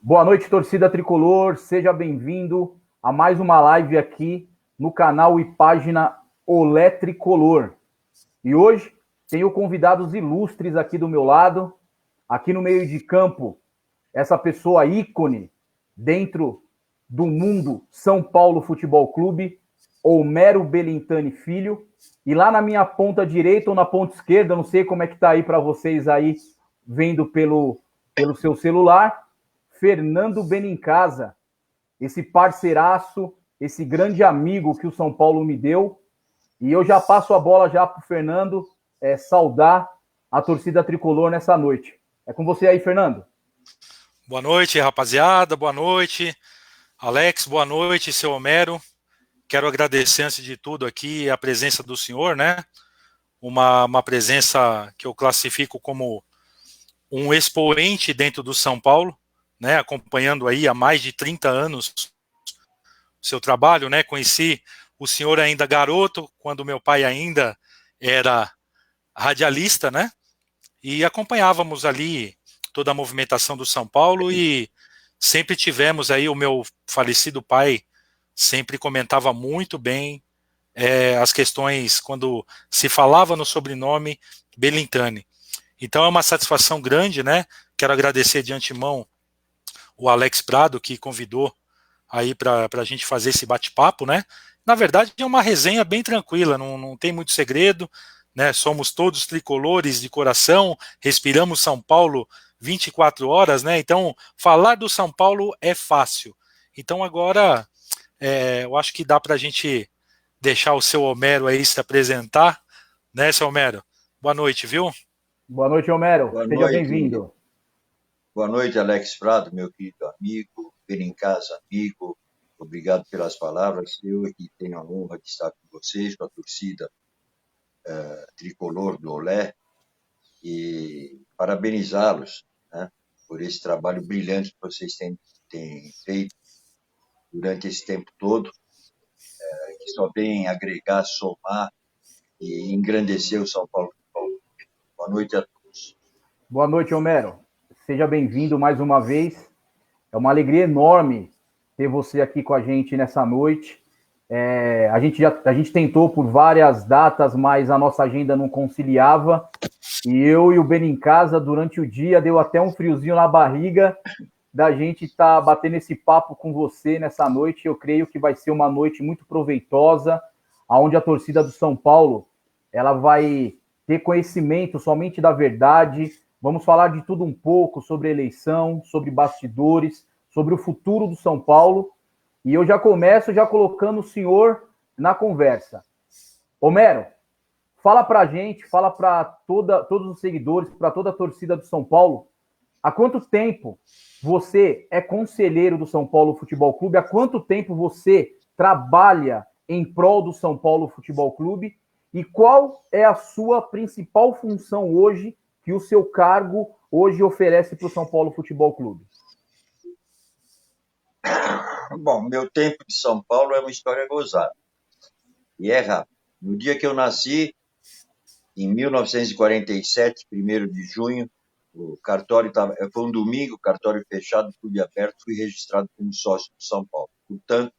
Boa noite, torcida tricolor. Seja bem-vindo a mais uma live aqui no canal e página Olé Tricolor. E hoje tenho convidados ilustres aqui do meu lado, aqui no meio de campo, essa pessoa ícone dentro do mundo São Paulo Futebol Clube, Homero Belintani Filho. E lá na minha ponta direita ou na ponta esquerda, não sei como é que tá aí para vocês aí, vendo pelo seu celular, Fernando Benincasa, esse parceiraço, esse grande amigo que o São Paulo me deu. E eu já passo a bola já para o Fernando saudar a torcida tricolor nessa noite. É com você aí, Fernando. Boa noite, rapaziada. Boa noite, Alex. Boa noite, seu Homero. Quero agradecer, antes de tudo, aqui a presença do senhor, né? Uma presença que eu classifico como um expoente dentro do São Paulo, né? Acompanhando aí há mais de 30 anos o seu trabalho, né? Conheci o senhor ainda garoto, quando meu pai ainda era radialista, né? E acompanhávamos ali toda a movimentação do São Paulo e sempre tivemos aí, o meu falecido pai sempre comentava muito bem as questões quando se falava no sobrenome Belintani. Então é uma satisfação grande, né? Quero agradecer de antemão o Alex Prado, que convidou aí para a gente fazer esse bate-papo, né? Na verdade é uma resenha bem tranquila, não tem muito segredo, né? Somos todos tricolores de coração, respiramos São Paulo 24 horas, né? Então falar do São Paulo é fácil. Então agora eu acho que dá para a gente deixar o seu Homero aí se apresentar, né, seu Homero? Boa noite, viu? Boa noite, Homero. Boa Seja noite. bem-vindo. Boa noite, Alex Prado, meu querido amigo, Benincasa amigo. Obrigado pelas palavras. Eu que tenho a honra de estar com vocês, com a torcida tricolor do Olé, e parabenizá-los, né, por esse trabalho brilhante que vocês têm feito durante esse tempo todo, que só vem agregar, somar e engrandecer o São Paulo. Boa noite a todos. Boa noite, Homero. Seja bem-vindo mais uma vez. É uma alegria enorme ter você aqui com a gente nessa noite. A gente tentou por várias datas, mas a nossa agenda não conciliava. E eu e o Benincasa, durante o dia, deu até um friozinho na barriga da gente estar batendo esse papo com você nessa noite. Eu creio que vai ser uma noite muito proveitosa, onde a torcida do São Paulo ela vai ter conhecimento somente da verdade. Vamos falar de tudo um pouco sobre eleição, sobre bastidores, sobre o futuro do São Paulo. E eu já começo colocando o senhor na conversa. Homero, fala pra gente, fala para todos os seguidores, para toda a torcida do São Paulo, há quanto tempo você é conselheiro do São Paulo Futebol Clube? Há quanto tempo você trabalha em prol do São Paulo Futebol Clube? E qual é a sua principal função hoje que o seu cargo hoje oferece para o São Paulo Futebol Clube? Bom, meu tempo de São Paulo é uma história gozada. E é rápido. No dia que eu nasci, em 1947, 1º de junho, o cartório foi um domingo, cartório fechado, clube aberto, fui registrado como sócio do São Paulo. Portanto,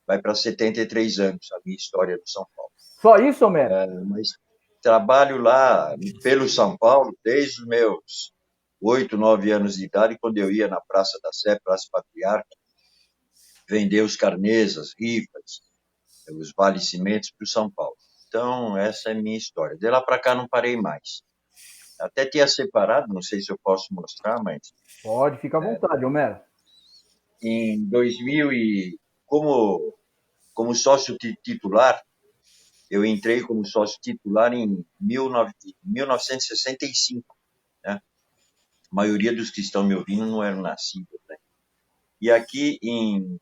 vai para 73 anos a minha história do São Paulo. Só isso, Homero? Mas trabalho lá pelo São Paulo desde os meus 8, 9 anos de idade, quando eu ia na Praça da Sé, Praça Patriarca, vender os carnês, as rifas, os valecimentos para o São Paulo. Então, essa é a minha história. De lá para cá, não parei mais. Até tinha separado, não sei se eu posso mostrar, mas... Pode, fica à vontade, Homero. Em 2000, como sócio titular, eu entrei como sócio titular em 1965. Né? A maioria dos que estão me ouvindo não eram nascidos. Né? E aqui, em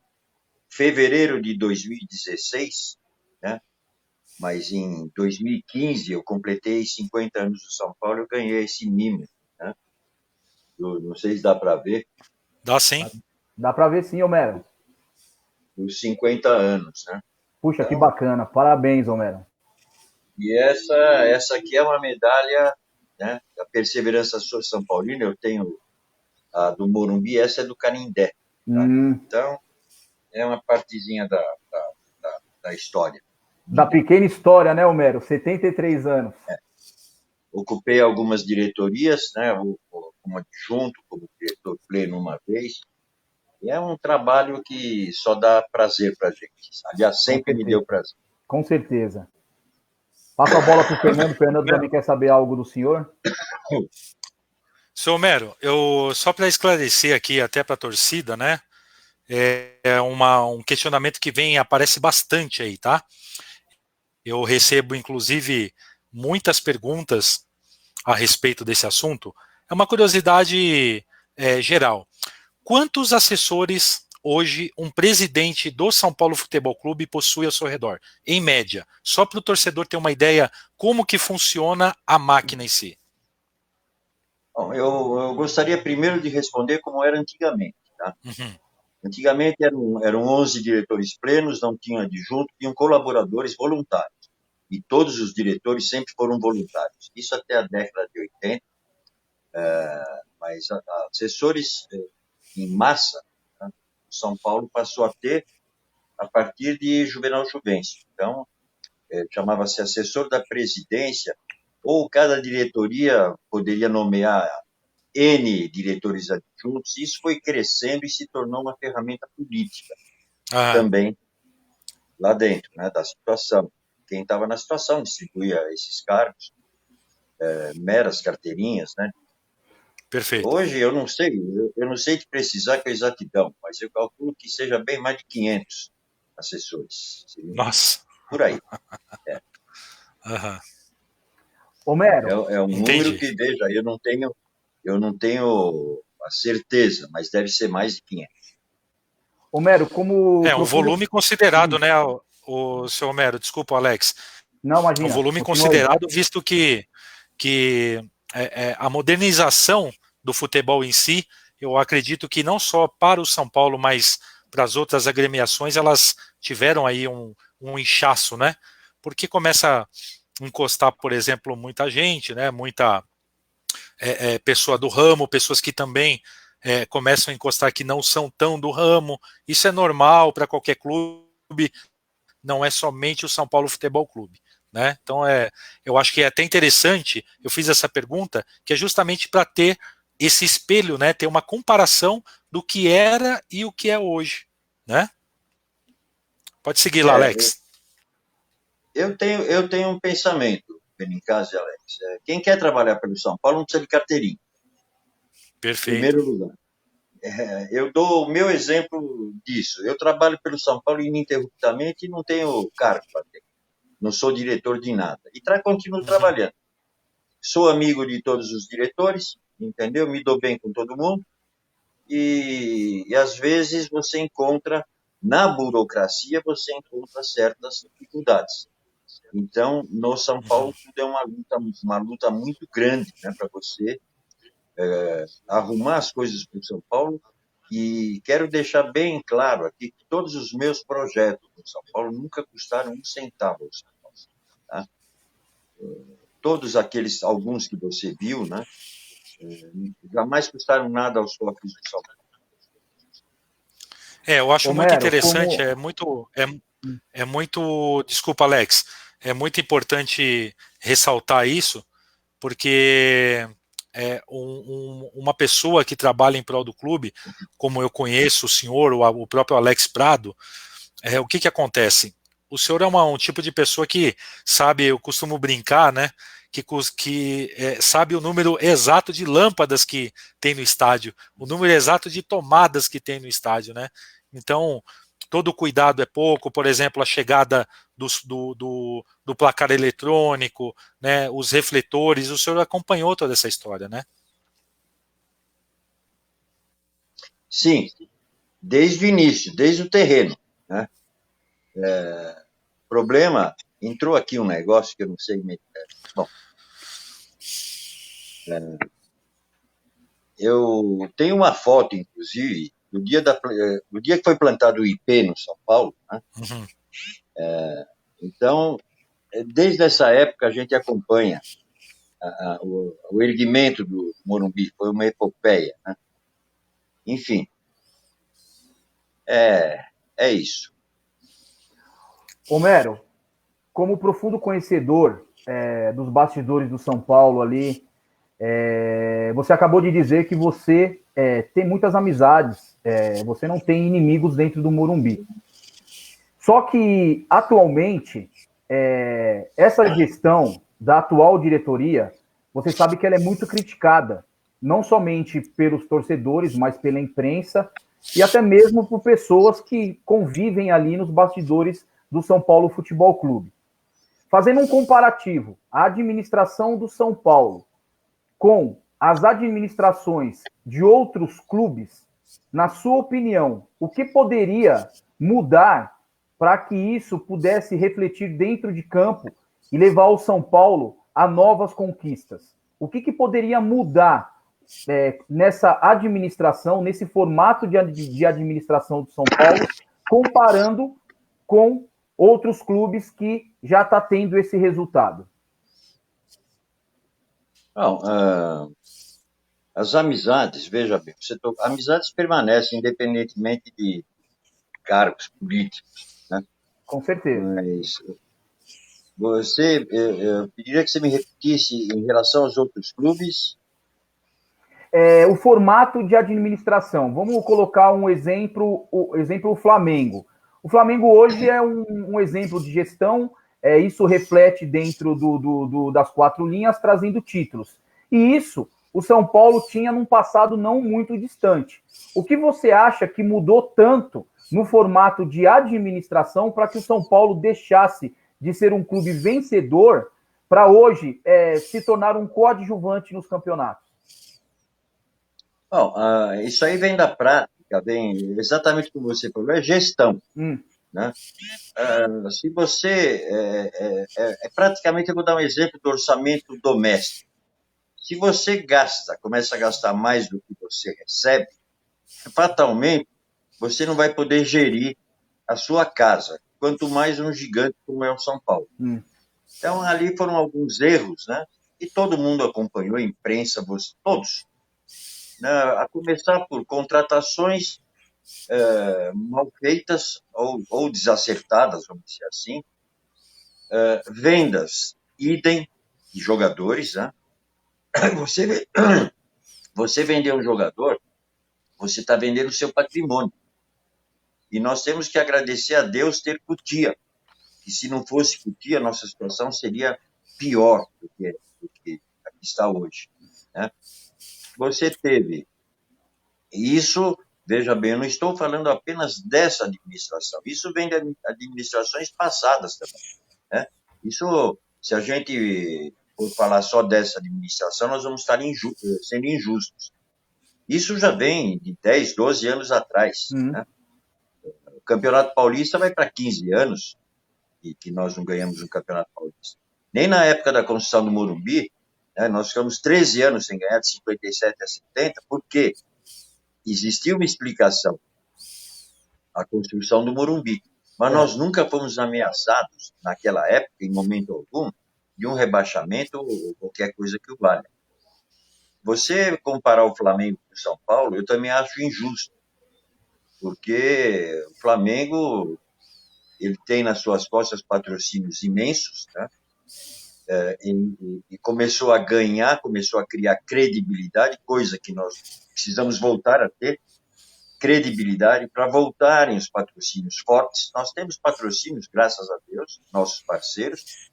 fevereiro de 2016, né? Mas em 2015 eu completei 50 anos do São Paulo, eu ganhei esse mimo, né? Não sei se dá para ver. Dá sim. Dá para ver sim, Homero. Os 50 anos, né? Puxa, então, que bacana. Parabéns, Homero. E essa aqui é uma medalha, né, da perseverança São Paulina. Eu tenho A do Morumbi, essa é do Canindé. Tá? Então, é uma partezinha da história. Da pequena história, né, Homero? 73 anos. Ocupei algumas diretorias, né, como adjunto, como diretor pleno uma vez. E é um trabalho que só dá prazer para a gente. Aliás, sempre me deu prazer. Com certeza. Passa a bola para o Fernando. O Fernando também quer saber algo do senhor. Seu Homero, só para esclarecer aqui, até para a torcida, né? Um questionamento que aparece bastante aí, tá? Eu recebo, inclusive, muitas perguntas a respeito desse assunto. É uma curiosidade geral. Quantos assessores hoje um presidente do São Paulo Futebol Clube possui ao seu redor? Em média, só para o torcedor ter uma ideia como que funciona a máquina em si. Bom, eu gostaria primeiro de responder como era antigamente. Tá? Antigamente eram 11 diretores plenos, não tinham adjunto, tinham colaboradores voluntários. E todos os diretores sempre foram voluntários. Isso até a década de 80. Mas assessores em massa, né? São Paulo passou a ter a partir de Juvenal Juvencio. Então, chamava-se assessor da presidência, ou cada diretoria poderia nomear N diretores adjuntos. Isso foi crescendo e se tornou uma ferramenta política também lá dentro, né, da situação. Quem estava na situação distribuía esses cargos, meras carteirinhas, né? Perfeito. Hoje eu não sei te precisar com exatidão, mas eu calculo que seja bem mais de 500 assessores. Nossa. Por aí. Homero. É um número que, veja, eu não tenho a certeza, mas deve ser mais de 500. Homero, como... um volume considerado, né, o seu Homero, desculpa, Alex. Não, imagina. É um volume considerado, visto que a modernização do futebol em si, eu acredito que não só para o São Paulo, mas para as outras agremiações, elas tiveram aí um inchaço, né? Porque começa a encostar, por exemplo, muita gente, né? Muita pessoa do ramo, pessoas que também começam a encostar que não são tão do ramo. Isso é normal para qualquer clube, não é somente o São Paulo Futebol Clube. Né? Então, eu acho que é até interessante, eu fiz essa pergunta, que é justamente para ter esse espelho, né? Ter uma comparação do que era e o que é hoje. Né? Pode seguir lá, Alex. Eu tenho um pensamento, Benincasa e Alex. Quem quer trabalhar pelo São Paulo não precisa de carteirinha. Perfeito. Em primeiro lugar. Eu dou o meu exemplo disso. Eu trabalho pelo São Paulo ininterruptamente e não tenho cargo para ter. Não sou diretor de nada. E continuo trabalhando. Sou amigo de todos os diretores, entendeu? Me dou bem com todo mundo. E às vezes você encontra, na burocracia, você encontra certas dificuldades. Então, no São Paulo, tudo é uma luta muito grande, né, para você arrumar as coisas para o São Paulo. E quero deixar bem claro aqui que todos os meus projetos no São Paulo nunca custaram um centavo ao São Paulo. Tá? Todos alguns que você viu, né, jamais custaram nada aos cofres do São Paulo. Eu acho muito interessante, é muito, desculpa, Alex, é muito importante ressaltar isso, porque uma pessoa que trabalha em prol do clube, como eu conheço o senhor, o próprio Alex Prado, o que acontece? O senhor é um tipo de pessoa que sabe, eu costumo brincar, né, que sabe o número exato de lâmpadas que tem no estádio, o número exato de tomadas que tem no estádio, né? Então, todo cuidado é pouco, por exemplo, a chegada do placar eletrônico, né, os refletores, o senhor acompanhou toda essa história, né? Sim, desde o início, desde o terreno, né? Problema, entrou aqui um negócio que eu não sei... Bom, eu tenho uma foto, inclusive, do dia que foi plantado o IP no São Paulo, né? Então, desde essa época a gente acompanha o erguimento do Morumbi, foi uma epopeia, né? Enfim, é isso. Homero, como profundo conhecedor dos bastidores do São Paulo ali, você acabou de dizer que você tem muitas amizades, você não tem inimigos dentro do Morumbi. Só que, atualmente, essa gestão da atual diretoria, você sabe que ela é muito criticada, não somente pelos torcedores, mas pela imprensa e até mesmo por pessoas que convivem ali nos bastidores do São Paulo Futebol Clube. Fazendo um comparativo, a administração do São Paulo com as administrações de outros clubes, na sua opinião, o que poderia mudar para que isso pudesse refletir dentro de campo e levar o São Paulo a novas conquistas? O que poderia mudar nessa administração, nesse formato de administração do São Paulo, comparando com outros clubes que já está tendo esse resultado? Não, as amizades, veja bem, amizades permanecem independentemente de cargos políticos, né? Com certeza. Mas eu pediria que você me repetisse em relação aos outros clubes. O formato de administração. Vamos colocar um exemplo, o Flamengo. O Flamengo hoje é um exemplo de gestão, isso reflete dentro das 4 linhas, trazendo títulos. E isso o São Paulo tinha num passado não muito distante. O que você acha que mudou tanto no formato de administração para que o São Paulo deixasse de ser um clube vencedor para hoje se tornar um coadjuvante nos campeonatos? Bom, isso aí vem da prática, vem exatamente como você falou, é gestão. Né? Se você. Praticamente, eu vou dar um exemplo do orçamento doméstico. Se você começa a gastar mais do que você recebe, fatalmente você não vai poder gerir a sua casa, quanto mais um gigante como é o São Paulo. Então, ali foram alguns erros, né? E todo mundo acompanhou, a imprensa, todos. A começar por contratações mal feitas ou desacertadas, vamos dizer assim, vendas, idem de jogadores, né? Você vender um jogador, você está vendendo o seu patrimônio. E nós temos que agradecer a Deus ter Cutia. E se não fosse Cutia, nossa situação seria pior do que está hoje, né? Você teve isso, veja bem, eu não estou falando apenas dessa administração, isso vem de administrações passadas também, né? Isso, se a gente for falar só dessa administração, nós vamos estar sendo injustos. Isso já vem de 10, 12 anos atrás, né? O Campeonato Paulista vai para 15 anos e que nós não ganhamos um Campeonato Paulista. Nem na época da construção do Morumbi, né, nós ficamos 13 anos sem ganhar, de 57 a 70, por quê? Existia uma explicação, a construção do Morumbi, mas nós nunca fomos ameaçados, naquela época, em momento algum, de um rebaixamento ou qualquer coisa que o valha. Você comparar o Flamengo com o São Paulo, eu também acho injusto, porque o Flamengo ele tem nas suas costas patrocínios imensos, né? E começou a ganhar, começou a criar credibilidade, coisa que nós precisamos voltar a ter, credibilidade para voltarem os patrocínios fortes. Nós temos patrocínios, graças a Deus, nossos parceiros,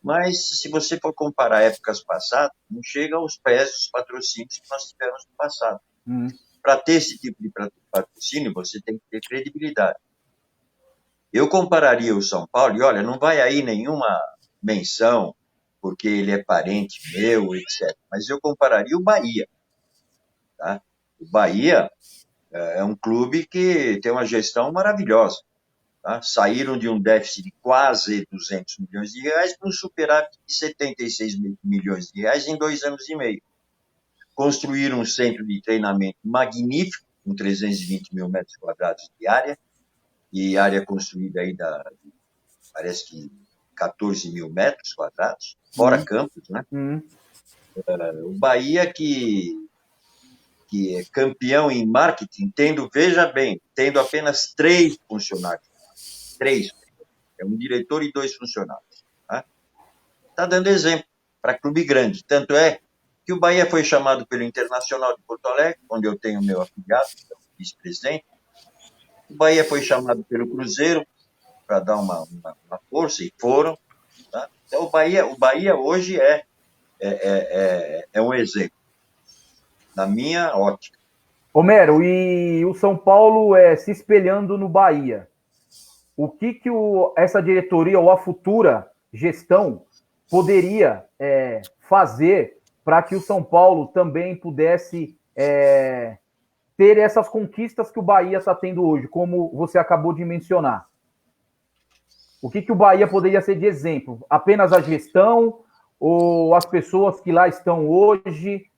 mas se você for comparar épocas passadas, não chega aos pés dos patrocínios que nós tivemos no passado. Para ter esse tipo de patrocínio, você tem que ter credibilidade. Eu compararia o São Paulo, e olha, não vai aí nenhuma menção, porque ele é parente meu, etc. Mas eu compararia o Bahia. Tá? O Bahia é um clube que tem uma gestão maravilhosa. Tá? Saíram de um déficit de quase 200 milhões de reais para um superávit de 76 milhões de reais em 2 anos e meio. Construíram um centro de treinamento magnífico, com 320 mil metros quadrados de área, e área construída aí parece que 14 mil metros quadrados, fora campos, né? O Bahia que que é campeão em marketing, veja bem, tendo apenas 3 funcionários. 3. É um diretor e 2 funcionários. Tá dando exemplo para clube grande. Tanto é que o Bahia foi chamado pelo Internacional de Porto Alegre, onde eu tenho meu afiliado, vice-presidente. O Bahia foi chamado pelo Cruzeiro para dar uma força, e foram. Tá? Então, o Bahia hoje é um exemplo, na minha ótica. Homero, e o São Paulo se espelhando no Bahia. O que essa diretoria ou a futura gestão poderia fazer para que o São Paulo também pudesse ter essas conquistas que o Bahia está tendo hoje, como você acabou de mencionar? O que o Bahia poderia ser de exemplo? Apenas a gestão ou as pessoas que lá estão hoje?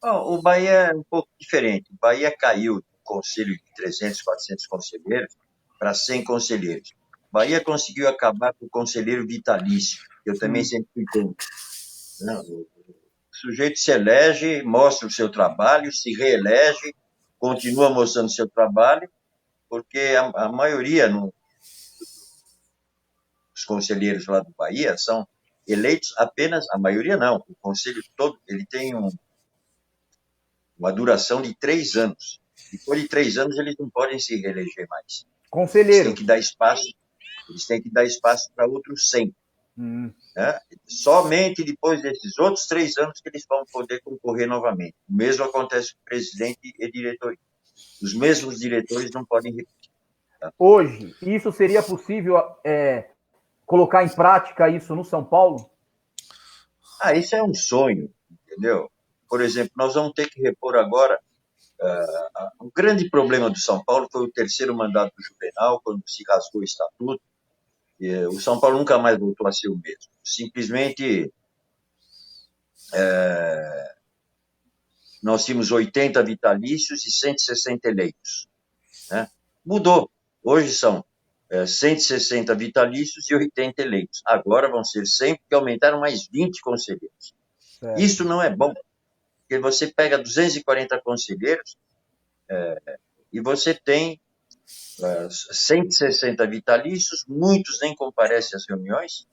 O Bahia é um pouco diferente. O Bahia caiu do conselho de 300, 400 conselheiros para 100 conselheiros. O Bahia conseguiu acabar com o conselheiro vitalício, que eu também sempre fui contra. O sujeito se elege, mostra o seu trabalho, se reelege, continua mostrando o seu trabalho, porque a maioria dos conselheiros lá do Bahia são eleitos apenas, a maioria não, o conselho todo, ele tem uma duração de 3 anos. Depois de 3 anos, eles não podem se reeleger mais. Conselheiro. Eles têm que dar espaço para outros 100. Né? Somente depois desses outros 3 anos que eles vão poder concorrer novamente. O mesmo acontece com o presidente e diretoria. Os mesmos diretores não podem repetir. Tá? Hoje, isso seria possível colocar em prática isso no São Paulo? Isso é um sonho, entendeu? Por exemplo, nós vamos ter que repor agora. O grande problema do São Paulo foi o 3º mandato do Juvenal, quando se rasgou o estatuto. O São Paulo nunca mais voltou a ser o mesmo. Simplesmente, nós tínhamos 80 vitalícios e 160 eleitos. Né? Mudou. Hoje são 160 vitalícios e 80 eleitos. Agora vão ser 100, porque aumentaram mais 20 conselheiros. Certo. Isso não é bom, porque você pega 240 conselheiros e você tem 160 vitalícios, muitos nem comparecem às reuniões,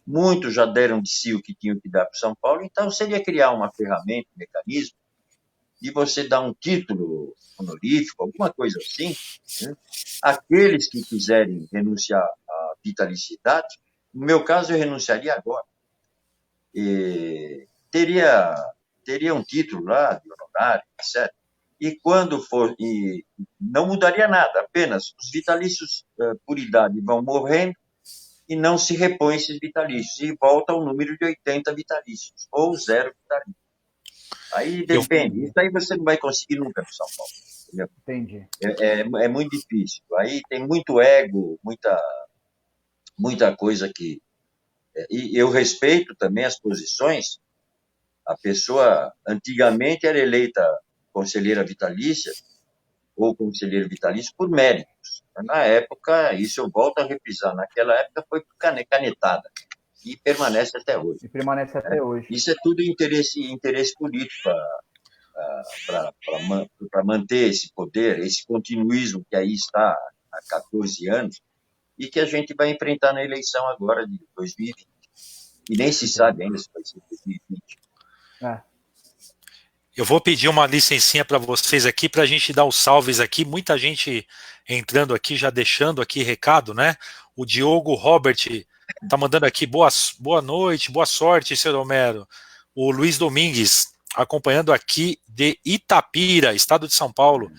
muitos já deram de si o que tinham que dar para o São Paulo, então seria criar uma ferramenta, um mecanismo, de você dar um título honorífico, alguma coisa assim, né? Aqueles que quiserem renunciar à vitaliciedade, no meu caso eu renunciaria agora, e teria um título lá de honorário, etc. E quando for, não mudaria nada, apenas os vitalícios por idade vão morrendo e não se repõem esses vitalícios, e volta ao número de 80 vitalícios, ou 0 vitalícios. Aí depende, isso aí você não vai conseguir nunca no São Paulo. Entendeu? Entendi. É muito difícil. Aí tem muito ego, muita coisa que... E eu respeito também as posições. A pessoa, antigamente, era eleita conselheira vitalícia ou conselheiro vitalício por méritos. Na época, isso eu volto a reprisar, naquela época foi canetada e permanece até hoje. Isso é tudo interesse político para manter esse poder, esse continuismo que aí está há 14 anos e que a gente vai enfrentar na eleição agora de 2020. E nem se sabe ainda se vai ser 2020. Eu vou pedir uma licencinha para vocês aqui, para a gente dar os salves aqui. Muita gente entrando aqui, já deixando aqui recado, né? O Diogo Robert está mandando aqui boa noite, boa sorte, seu Homero. O Luiz Domingues, acompanhando aqui de Itapira, estado de São Paulo.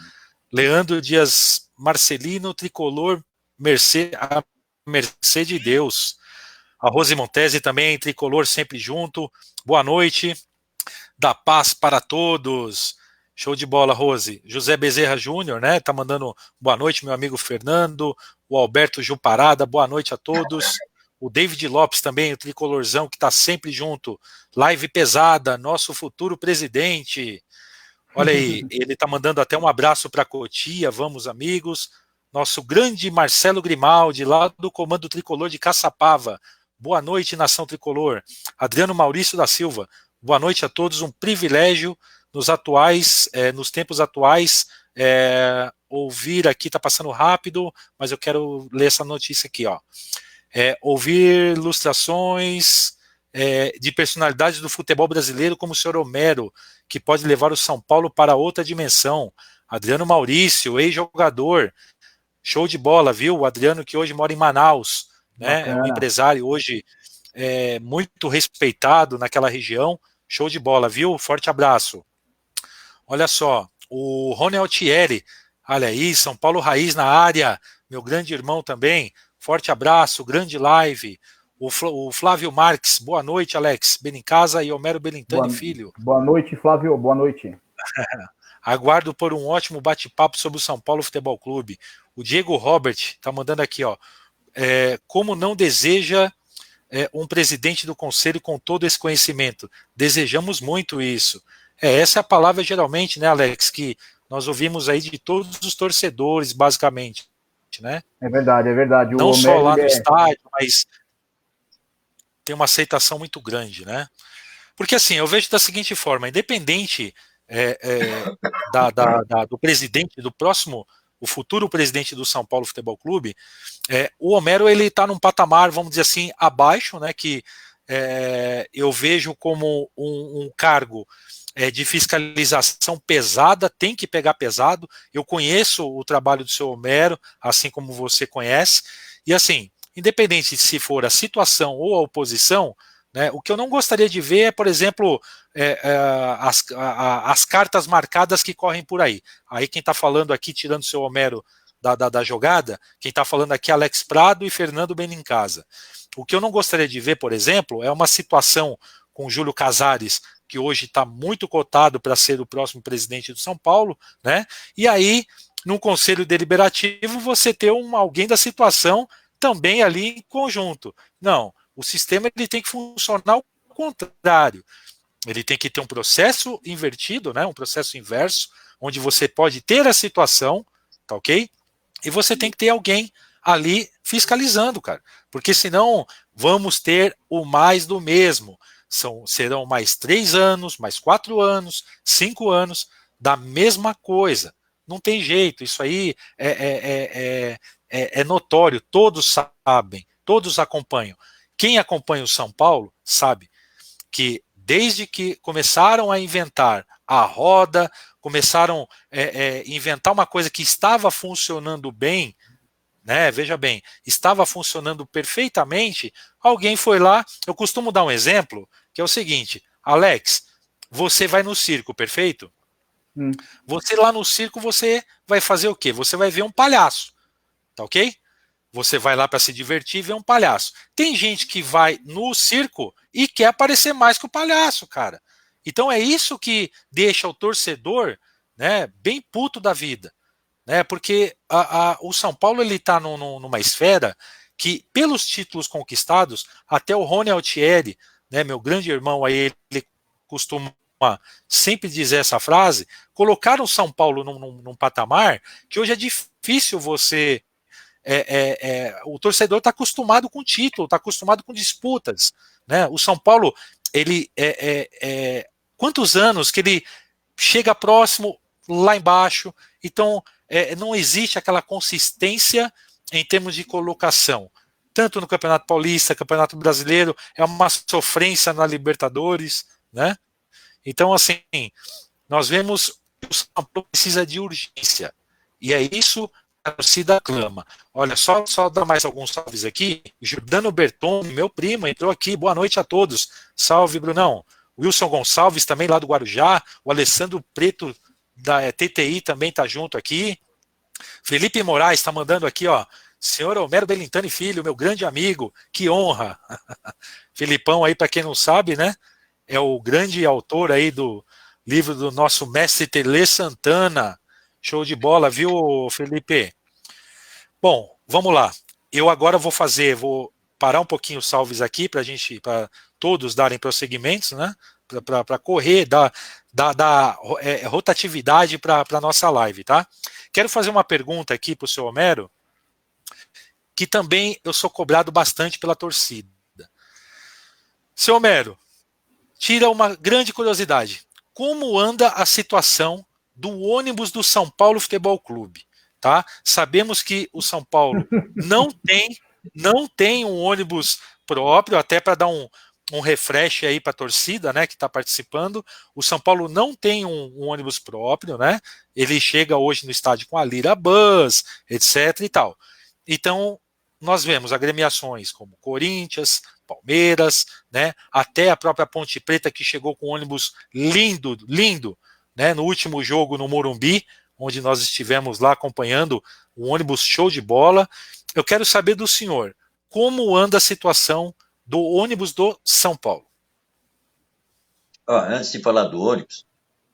Leandro Dias Marcelino, tricolor, mercê de Deus. A Rose Montese também, tricolor, sempre junto. Boa noite. Da paz para todos. Show de bola, Rose. José Bezerra Júnior, né? Tá mandando boa noite, meu amigo Fernando. O Alberto Juparada, boa noite a todos. O David Lopes também, o tricolorzão, que tá sempre junto. Live pesada, nosso futuro presidente. Olha aí, ele tá mandando até um abraço para Cotia, vamos amigos. Nosso grande Marcelo Grimaldi, lá do Comando Tricolor de Caçapava. Boa noite, Nação Tricolor. Adriano Maurício da Silva. Boa noite a todos, um privilégio nos tempos atuais, ouvir aqui, está passando rápido, mas eu quero ler essa notícia aqui, ó. Ouvir ilustrações de personalidades do futebol brasileiro, como o senhor Homero, que pode levar o São Paulo para outra dimensão. Adriano Maurício, ex-jogador, show de bola, viu? O Adriano que hoje mora em Manaus, né? É um empresário hoje muito respeitado naquela região, show de bola, viu? Forte abraço. Olha só, o Rony Altieri, olha aí, São Paulo Raiz na área, meu grande irmão também, forte abraço, grande live. O Flávio Marques, boa noite, Alex, Benincasa e Homero Belintani Filho. Boa noite, Flávio, boa noite. Aguardo por um ótimo bate-papo sobre o São Paulo Futebol Clube. O Diego Robert está mandando aqui, ó, como não deseja um presidente do conselho com todo esse conhecimento? Desejamos muito isso. Essa é a palavra geralmente, né, Alex, que nós ouvimos aí de todos os torcedores, basicamente, né? É verdade, é verdade. Não só lá no estádio, mas tem uma aceitação muito grande, né? Porque assim, eu vejo da seguinte forma, independente do presidente, do próximo, o futuro presidente do São Paulo Futebol Clube, o Homero, ele está num patamar, vamos dizer assim, abaixo, né, que eu vejo como um cargo de fiscalização pesada, tem que pegar pesado. Eu conheço o trabalho do seu Homero, assim como você conhece, e assim, independente se for a situação ou a oposição, né, o que eu não gostaria de ver é, por exemplo, as cartas marcadas que correm por aí. Aí quem está falando aqui, tirando o seu Homero da jogada, quem está falando aqui é Alex Prado e Fernando Benincasa. O que eu não gostaria de ver, por exemplo, é uma situação com Júlio Casares, que hoje está muito cotado para ser o próximo presidente do São Paulo, né? E aí, no Conselho Deliberativo, você ter alguém da situação também ali em conjunto. Não, o sistema ele tem que funcionar ao contrário. Ele tem que ter um processo invertido, né? Um processo inverso, onde você pode ter a situação, tá ok? E você tem que ter alguém ali fiscalizando, cara. Porque senão vamos ter o mais do mesmo. Serão mais 3 anos, mais 4 anos, 5 anos da mesma coisa. Não tem jeito, isso aí é notório, todos sabem, todos acompanham. Quem acompanha o São Paulo sabe que desde que começaram a inventar a roda, começaram a inventar uma coisa que estava funcionando bem, né? Veja bem, estava funcionando perfeitamente, alguém foi lá, eu costumo dar um exemplo, que é o seguinte, Alex, você vai no circo, perfeito? Você lá no circo, você vai fazer o quê? Você vai ver um palhaço, tá ok? Você vai lá para se divertir e ver um palhaço. Tem gente que vai no circo e quer aparecer mais que o palhaço, cara. Então é isso que deixa o torcedor, né, bem puto da vida. Né, porque o São Paulo está numa esfera que, pelos títulos conquistados, até o Rony Altieri, né, meu grande irmão aí, ele costuma sempre dizer essa frase, colocaram o São Paulo num patamar que hoje é difícil você... o torcedor está acostumado com título, está acostumado com disputas. Né? O São Paulo, ele quantos anos que ele chega próximo lá embaixo, então não existe aquela consistência em termos de colocação. Tanto no Campeonato Paulista, Campeonato Brasileiro, é uma sofrência na Libertadores, né? Então, assim, nós vemos que o São Paulo precisa de urgência. E é isso que a torcida clama. Olha, só dar mais alguns salves aqui. Jordano Berton, meu primo, entrou aqui. Boa noite a todos. Salve, Brunão. Wilson Gonçalves, também lá do Guarujá. O Alessandro Preto, da TTI, também está junto aqui. Felipe Moraes está mandando aqui, ó. Senhor Homero Belintani Filho, meu grande amigo, que honra. Felipão aí, para quem não sabe, né? É o grande autor aí do livro do nosso mestre Tele Santana. Show de bola, viu, Felipe? Bom, vamos lá. Eu agora vou parar um pouquinho os salves aqui para todos darem prosseguimentos, né? Para correr, dar rotatividade para a nossa live, tá? Quero fazer uma pergunta aqui para o seu Homero, que também eu sou cobrado bastante pela torcida. Seu Homero, tira uma grande curiosidade. Como anda a situação do ônibus do São Paulo Futebol Clube? Tá? Sabemos que o São Paulo não tem um ônibus próprio, até para dar um refresh aí para a torcida, né, que está participando. O São Paulo não tem um ônibus próprio, né? Ele chega hoje no estádio com a Lira Bus, etc. e tal. Então, nós vemos agremiações como Corinthians, Palmeiras, né? Até a própria Ponte Preta, que chegou com um ônibus lindo, né? No último jogo no Morumbi, onde nós estivemos lá acompanhando um ônibus show de bola. Eu quero saber do senhor, como anda a situação do ônibus do São Paulo? Antes de falar do ônibus,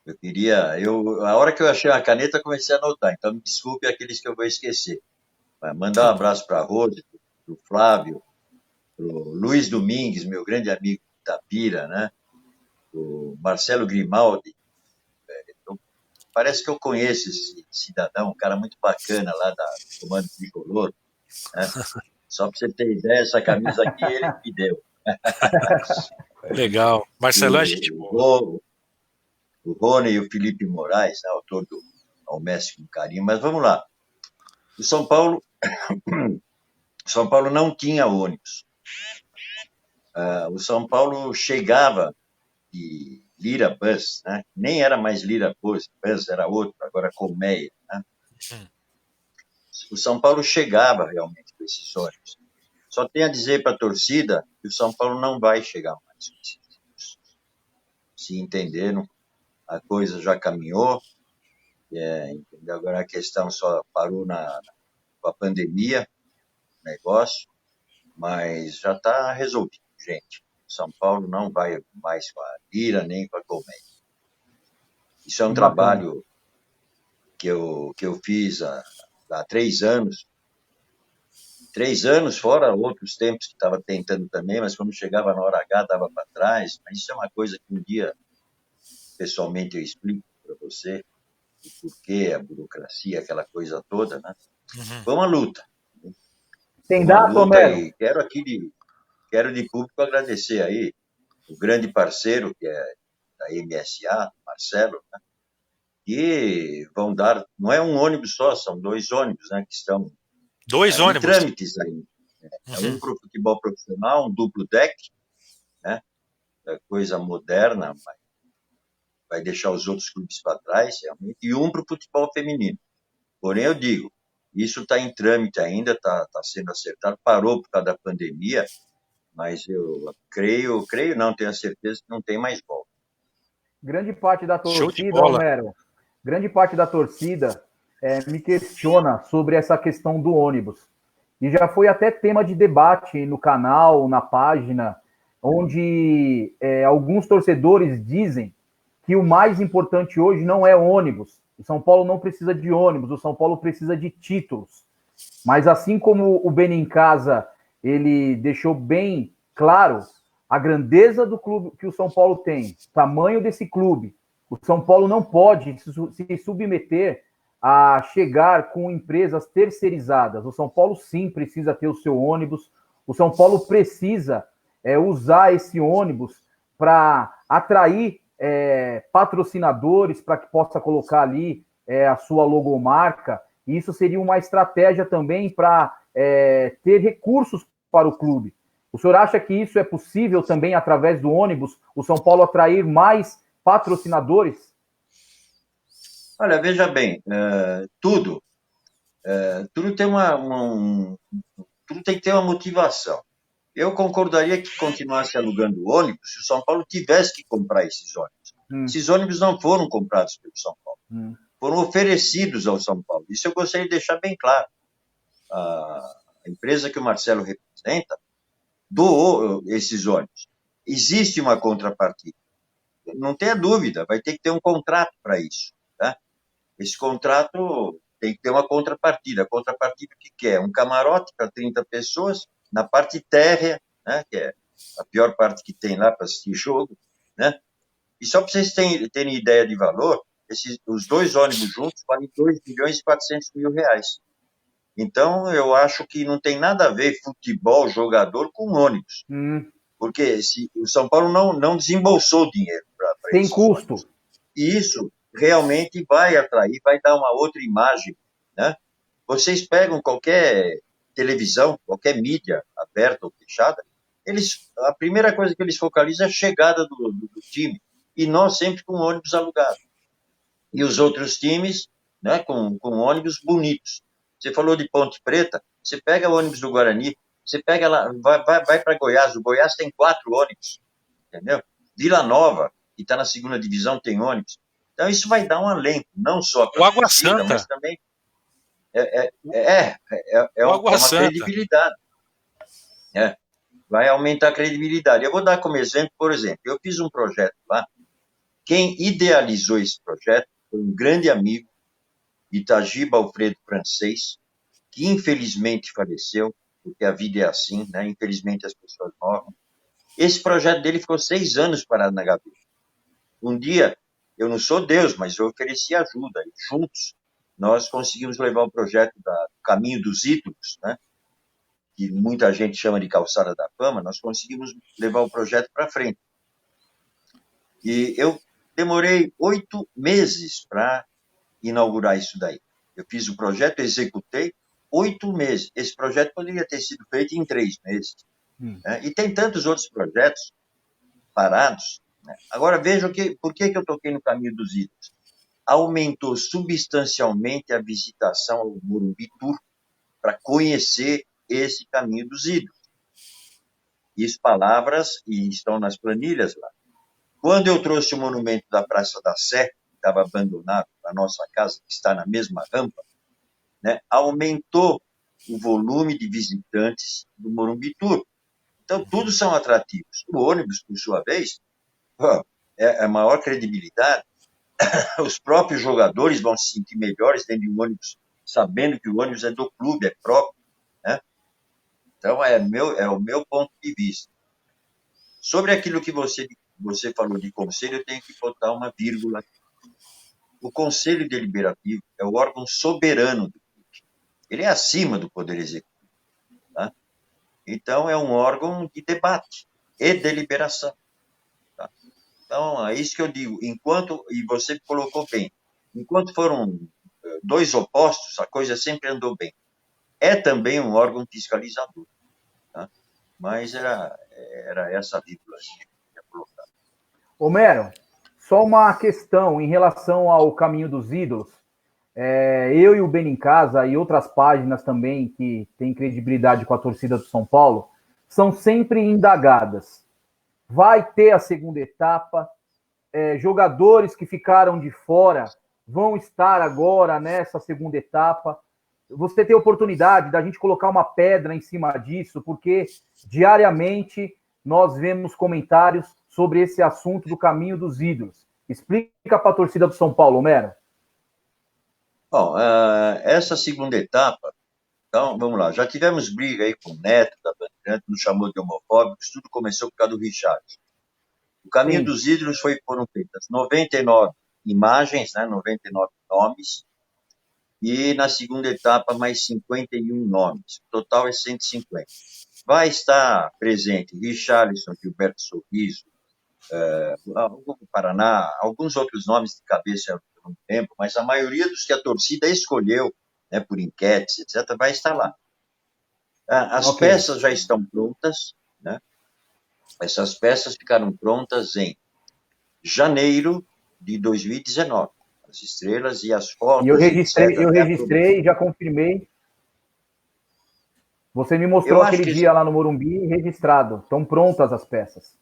a hora que eu achei a caneta, comecei a anotar, então me desculpe aqueles que eu vou esquecer. Mandar um abraço para a Rose, para o Flávio, para o Luiz Domingues, meu grande amigo de Itapira, né? O Marcelo Grimaldi. Parece que eu conheço esse cidadão, um cara muito bacana lá da Comando Tricolor, né? Só para você ter ideia, essa camisa aqui ele me deu. Legal. Marcelão, a gente boa. O Rony e o Felipe Moraes, né, autor do Ao Mestre com Carinho. Mas vamos lá. O São Paulo não tinha ônibus. O São Paulo chegava de Lira Bus, né? Nem era mais Lira Bus, era outro, agora Colmeia, né? O São Paulo chegava realmente com esses ônibus. Só tem a dizer para a torcida que o São Paulo não vai chegar mais com esses ônibus. Se entenderam, a coisa já caminhou, agora a questão só parou com a pandemia, o negócio, mas já está resolvido, gente. São Paulo não vai mais com a Lira nem com a Colmeia. Isso é um trabalho que eu fiz há 3 anos. 3 anos, fora outros tempos que estava tentando também, mas quando chegava na hora H, dava para trás. Mas isso é uma coisa que um dia, pessoalmente, eu explico para você, o porquê, a burocracia, aquela coisa toda, né? Foi uma luta. Tem data, Homero? E quero de público agradecer aí o grande parceiro, que é da MSA, Marcelo, né? Que vão dar, não é um ônibus só, são 2 ônibus, né, que estão 2 em ônibus. trâmites ainda. Um para o futebol profissional, um duplo deck, né? Coisa moderna, vai deixar os outros clubes para trás, realmente, e um para o futebol feminino. Porém, eu digo, isso está em trâmite ainda, está sendo acertado, parou por causa da pandemia, mas eu creio não, tenho a certeza que não tem mais volta. Grande parte da torcida, Homero, grande parte da torcida me questiona sobre essa questão do ônibus. E já foi até tema de debate no canal, na página, onde alguns torcedores dizem que o mais importante hoje não é ônibus. O São Paulo não precisa de ônibus, o São Paulo precisa de títulos. Mas assim como o Benincasa, ele deixou bem claro a grandeza do clube que o São Paulo tem, o tamanho desse clube. O São Paulo não pode se submeter a chegar com empresas terceirizadas. O São Paulo, sim, precisa ter o seu ônibus. O São Paulo precisa usar esse ônibus para atrair patrocinadores, para que possa colocar ali a sua logomarca. E isso seria uma estratégia também para ter recursos para o clube. O senhor acha que isso é possível também, através do ônibus, o São Paulo atrair mais patrocinadores? Olha, veja bem, tudo tem tudo tem que ter uma motivação. Eu concordaria que continuasse alugando ônibus se o São Paulo tivesse que comprar esses ônibus. Esses ônibus não foram comprados pelo São Paulo, foram oferecidos ao São Paulo. Isso eu gostaria de deixar bem claro. A empresa que o Marcelo representa doou esses ônibus. Existe uma contrapartida. Não tenha dúvida, vai ter que ter um contrato para isso. Tá? Esse contrato tem que ter uma contrapartida. A contrapartida o que é? Um camarote para 30 pessoas, na parte térrea, né, que é a pior parte que tem lá para assistir jogo. Né? E só para vocês terem ideia de valor, os 2 ônibus juntos valem 2.400.000 reais. Então, eu acho que não tem nada a ver futebol, jogador, com ônibus. Porque o São Paulo não desembolsou dinheiro para Tem isso. custo. E isso realmente vai atrair, vai dar uma outra imagem, né? Vocês pegam qualquer televisão, qualquer mídia aberta ou fechada, a primeira coisa que eles focalizam é a chegada do time. E nós sempre com ônibus alugado. E os outros times, né, com ônibus bonitos. Você falou de Ponte Preta, você pega o ônibus do Guarani, você pega lá, vai para Goiás, o Goiás tem 4 ônibus, entendeu? Vila Nova, que está na segunda divisão, tem ônibus. Então isso vai dar um alento, não só para a torcida, mas também uma credibilidade. Vai aumentar a credibilidade. Eu vou dar como exemplo, por exemplo, eu fiz um projeto lá, quem idealizou esse projeto foi um grande amigo, Itagiba Alfredo Francês, que infelizmente faleceu, porque a vida é assim, né? Infelizmente as pessoas morrem. Esse projeto dele ficou 6 anos parado na gaveta. Um dia, eu não sou Deus, mas eu ofereci ajuda, e juntos nós conseguimos levar o projeto do Caminho dos Ídolos, né? Que muita gente chama de Calçada da Fama, nós conseguimos levar o projeto para frente. E eu demorei 8 meses para inaugurar isso daí. Eu fiz o projeto, executei 8 meses. Esse projeto poderia ter sido feito em 3 meses. Né? E tem tantos outros projetos parados. Né? Agora, vejam por que eu toquei no Caminho dos Ídolos. Aumentou substancialmente a visitação ao Morumbi Tour para conhecer esse Caminho dos Ídolos. Isso, palavras, e estão nas planilhas lá. Quando eu trouxe o monumento da Praça da Sé, que estava abandonado na nossa casa, que está na mesma rampa, né, aumentou o volume de visitantes do Morumbi Tour. Então, tudo são atrativos. O ônibus, por sua vez, é a maior credibilidade. Os próprios jogadores vão se sentir melhores dentro de um ônibus, sabendo que o ônibus é do clube, é próprio. Né? Então, é o meu ponto de vista. Sobre aquilo que você falou de conselho, eu tenho que botar uma vírgula. O Conselho Deliberativo é o órgão soberano do clube. Ele é acima do Poder Executivo. Tá? Então, é um órgão de debate e deliberação. Tá? Então, é isso que eu digo. E você colocou bem, enquanto foram 2 opostos, a coisa sempre andou bem. É também um órgão fiscalizador. Tá? Mas era essa vírgula que eu ia colocar. Homero, só uma questão em relação ao Caminho dos Ídolos. Eu e o Bem em Casa e outras páginas também que têm credibilidade com a torcida do São Paulo são sempre indagadas. Vai ter a segunda etapa, jogadores que ficaram de fora vão estar agora nessa segunda etapa. Você tem a oportunidade da gente colocar uma pedra em cima disso, porque diariamente nós vemos comentários sobre esse assunto do Caminho dos Ídolos. Explica para a torcida do São Paulo, Homero. Bom, essa segunda etapa, então, vamos lá, já tivemos briga aí com o Neto da Bandeirante, nos chamou de homofóbicos, tudo começou por causa do Richard. O Caminho dos Ídolos foram feitas 99 imagens, né, 99 nomes, e na segunda etapa mais 51 nomes, o total é 150. Vai estar presente Richarlison, Gilberto Sorriso, Paraná, alguns outros nomes de cabeça eu não lembro, mas a maioria dos que a torcida escolheu, né, por enquetes, etc., vai estar lá. As peças já estão prontas, né? Essas peças ficaram prontas em janeiro de 2019. As estrelas e as fotos, e eu registrei, já confirmei. Você me mostrou aquele dia lá no Morumbi registrado. Estão prontas as peças.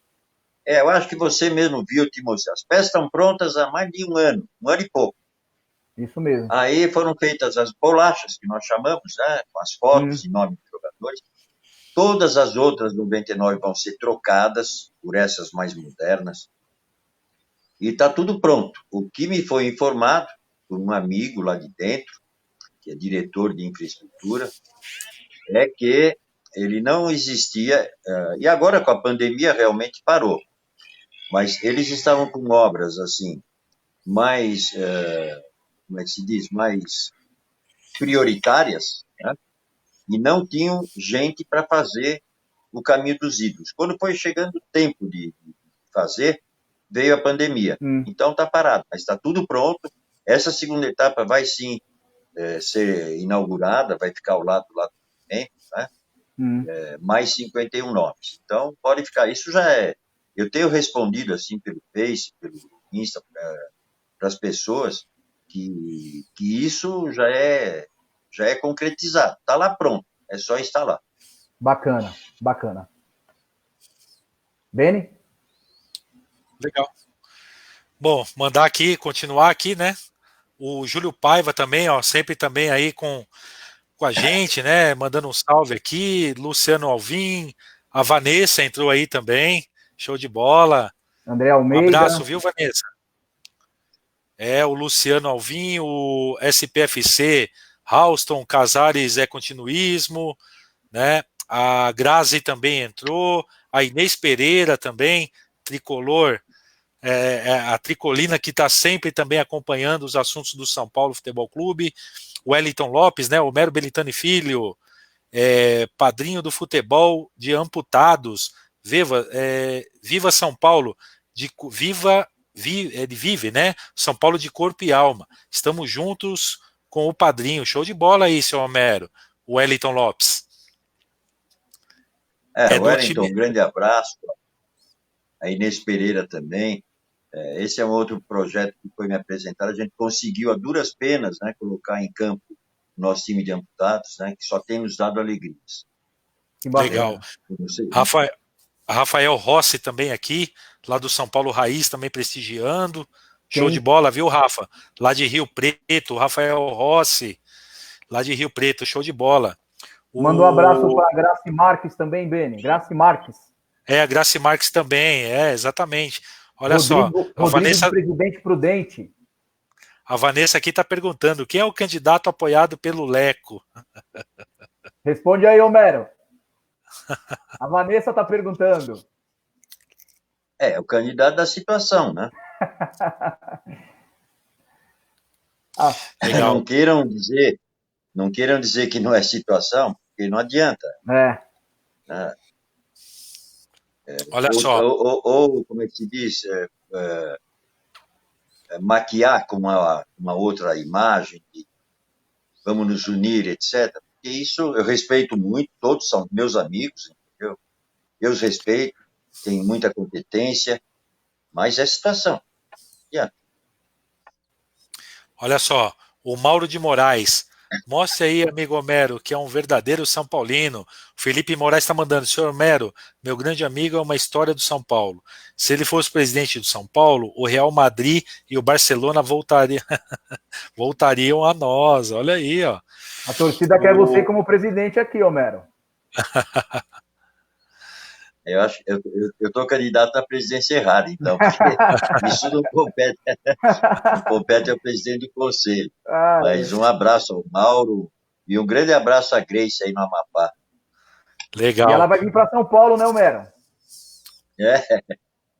Eu acho que você mesmo viu, Timóteo. As peças estão prontas há mais de um ano e pouco. Isso mesmo. Aí foram feitas as bolachas, que nós chamamos, né, com as fotos e nomes de jogadores. Todas as outras 99 vão ser trocadas por essas mais modernas. E está tudo pronto. O que me foi informado por um amigo lá de dentro, que é diretor de infraestrutura, é que ele não existia, e agora com a pandemia realmente parou, mas eles estavam com obras assim, mais, como é que se diz, mais prioritárias, né? E não tinham gente para fazer o Caminho dos Ídolos. Quando foi chegando o tempo de fazer, veio a pandemia. Então está parado, mas está tudo pronto. Essa segunda etapa vai sim ser inaugurada, vai ficar ao lado do movimento, né? Mais 51 nomes. Então pode ficar. Isso já é. Eu tenho respondido assim pelo Face, pelo Insta, para as pessoas que isso já é concretizado. Está lá pronto. É só instalar. Bacana, bacana. Beni? Legal. Bom, mandar aqui, continuar aqui, né? O Júlio Paiva também, ó, sempre também aí com a gente, né? Mandando um salve aqui. Luciano Alvim, a Vanessa entrou aí também. Show de bola. André Almeida. Um abraço, viu, Vanessa? O Luciano Alvim, o SPFC, Halston, Casares Continuismo, né? A Grazi também entrou, a Inês Pereira também, tricolor, a Tricolina que está sempre também acompanhando os assuntos do São Paulo Futebol Clube, o Wellington Lopes, né? O Homero Belitani Filho, padrinho do futebol de amputados, Viva São Paulo, ele vive, né? São Paulo de corpo e alma. Estamos juntos com o padrinho. Show de bola aí, seu Homero. O Wellington Lopes. Wellington, um grande abraço. A Inês Pereira também. Esse é um outro projeto que foi me apresentado. A gente conseguiu, a duras penas, né, colocar em campo o nosso time de amputados, né, que só tem nos dado alegrias. Que bacana. Legal. Rafael Rossi também aqui, lá do São Paulo Raiz, também prestigiando. Show de bola, viu, Rafa? Lá de Rio Preto, Rafael Rossi, lá de Rio Preto, show de bola. Manda um abraço para a Graci Marques também, Beni. Graci Marques. A Graci Marques também, exatamente. Olha Rodrigo, só, a Vanessa, Presidente Prudente. A Vanessa aqui está perguntando, quem é o candidato apoiado pelo Leco? Responde aí, Homero. A Vanessa está perguntando. O candidato da situação, né? Legal. Não queiram dizer que não é situação, porque não adianta. Olha só. Ou, como é que se diz? Maquiar com uma outra imagem, vamos nos unir, etc. Porque isso eu respeito muito, todos são meus amigos, entendeu? Eu os respeito, tenho muita competência, mas é situação. Olha só, o Mauro de Moraes. Mostre aí, amigo Homero, que é um verdadeiro São Paulino. O Felipe Moraes está mandando. Senhor Homero, meu grande amigo, é uma história do São Paulo. Se ele fosse presidente do São Paulo, o Real Madrid e o Barcelona voltariam a nós. Olha aí, ó. A torcida quer você como presidente aqui, Homero. Eu acho, eu estou candidato à presidência errada, então, porque isso não compete ao presidente do conselho. Mas um abraço ao Mauro e um grande abraço à Grace aí no Amapá. Legal. E ela vai vir para São Paulo, né, Homero?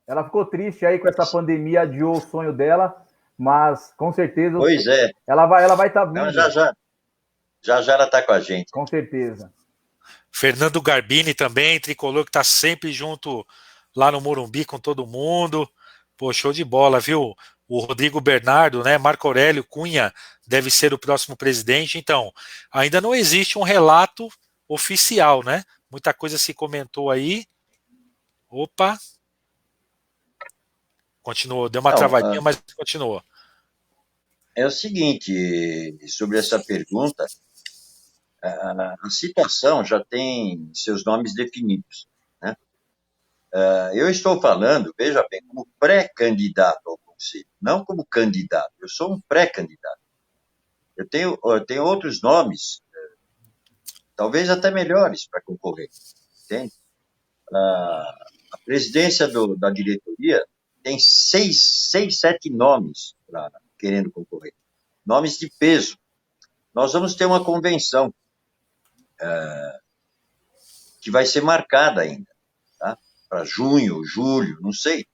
Ela ficou triste aí com essa pandemia, adiou o sonho dela, mas com certeza. Pois é. Ela vai estar vindo. Então, já ela está com a gente. Com certeza. Fernando Garbini também, tricolor que está sempre junto lá no Morumbi com todo mundo. Pô, show de bola, viu? O Rodrigo Bernardo, né? Marco Aurélio Cunha deve ser o próximo presidente. Então, ainda não existe um relato oficial, né? Muita coisa se comentou aí. Opa! Continuou, deu uma travadinha, mas continuou. É o seguinte, sobre essa pergunta, a situação já tem seus nomes definidos, né? Eu estou falando, veja bem, como pré-candidato ao conselho, não como candidato. Eu sou um pré-candidato. Eu tenho outros nomes, talvez até melhores para concorrer, entende? A presidência da diretoria tem 7 nomes querendo concorrer, nomes de peso. Nós vamos ter uma convenção que vai ser marcada ainda, tá? Para junho, julho, não sei.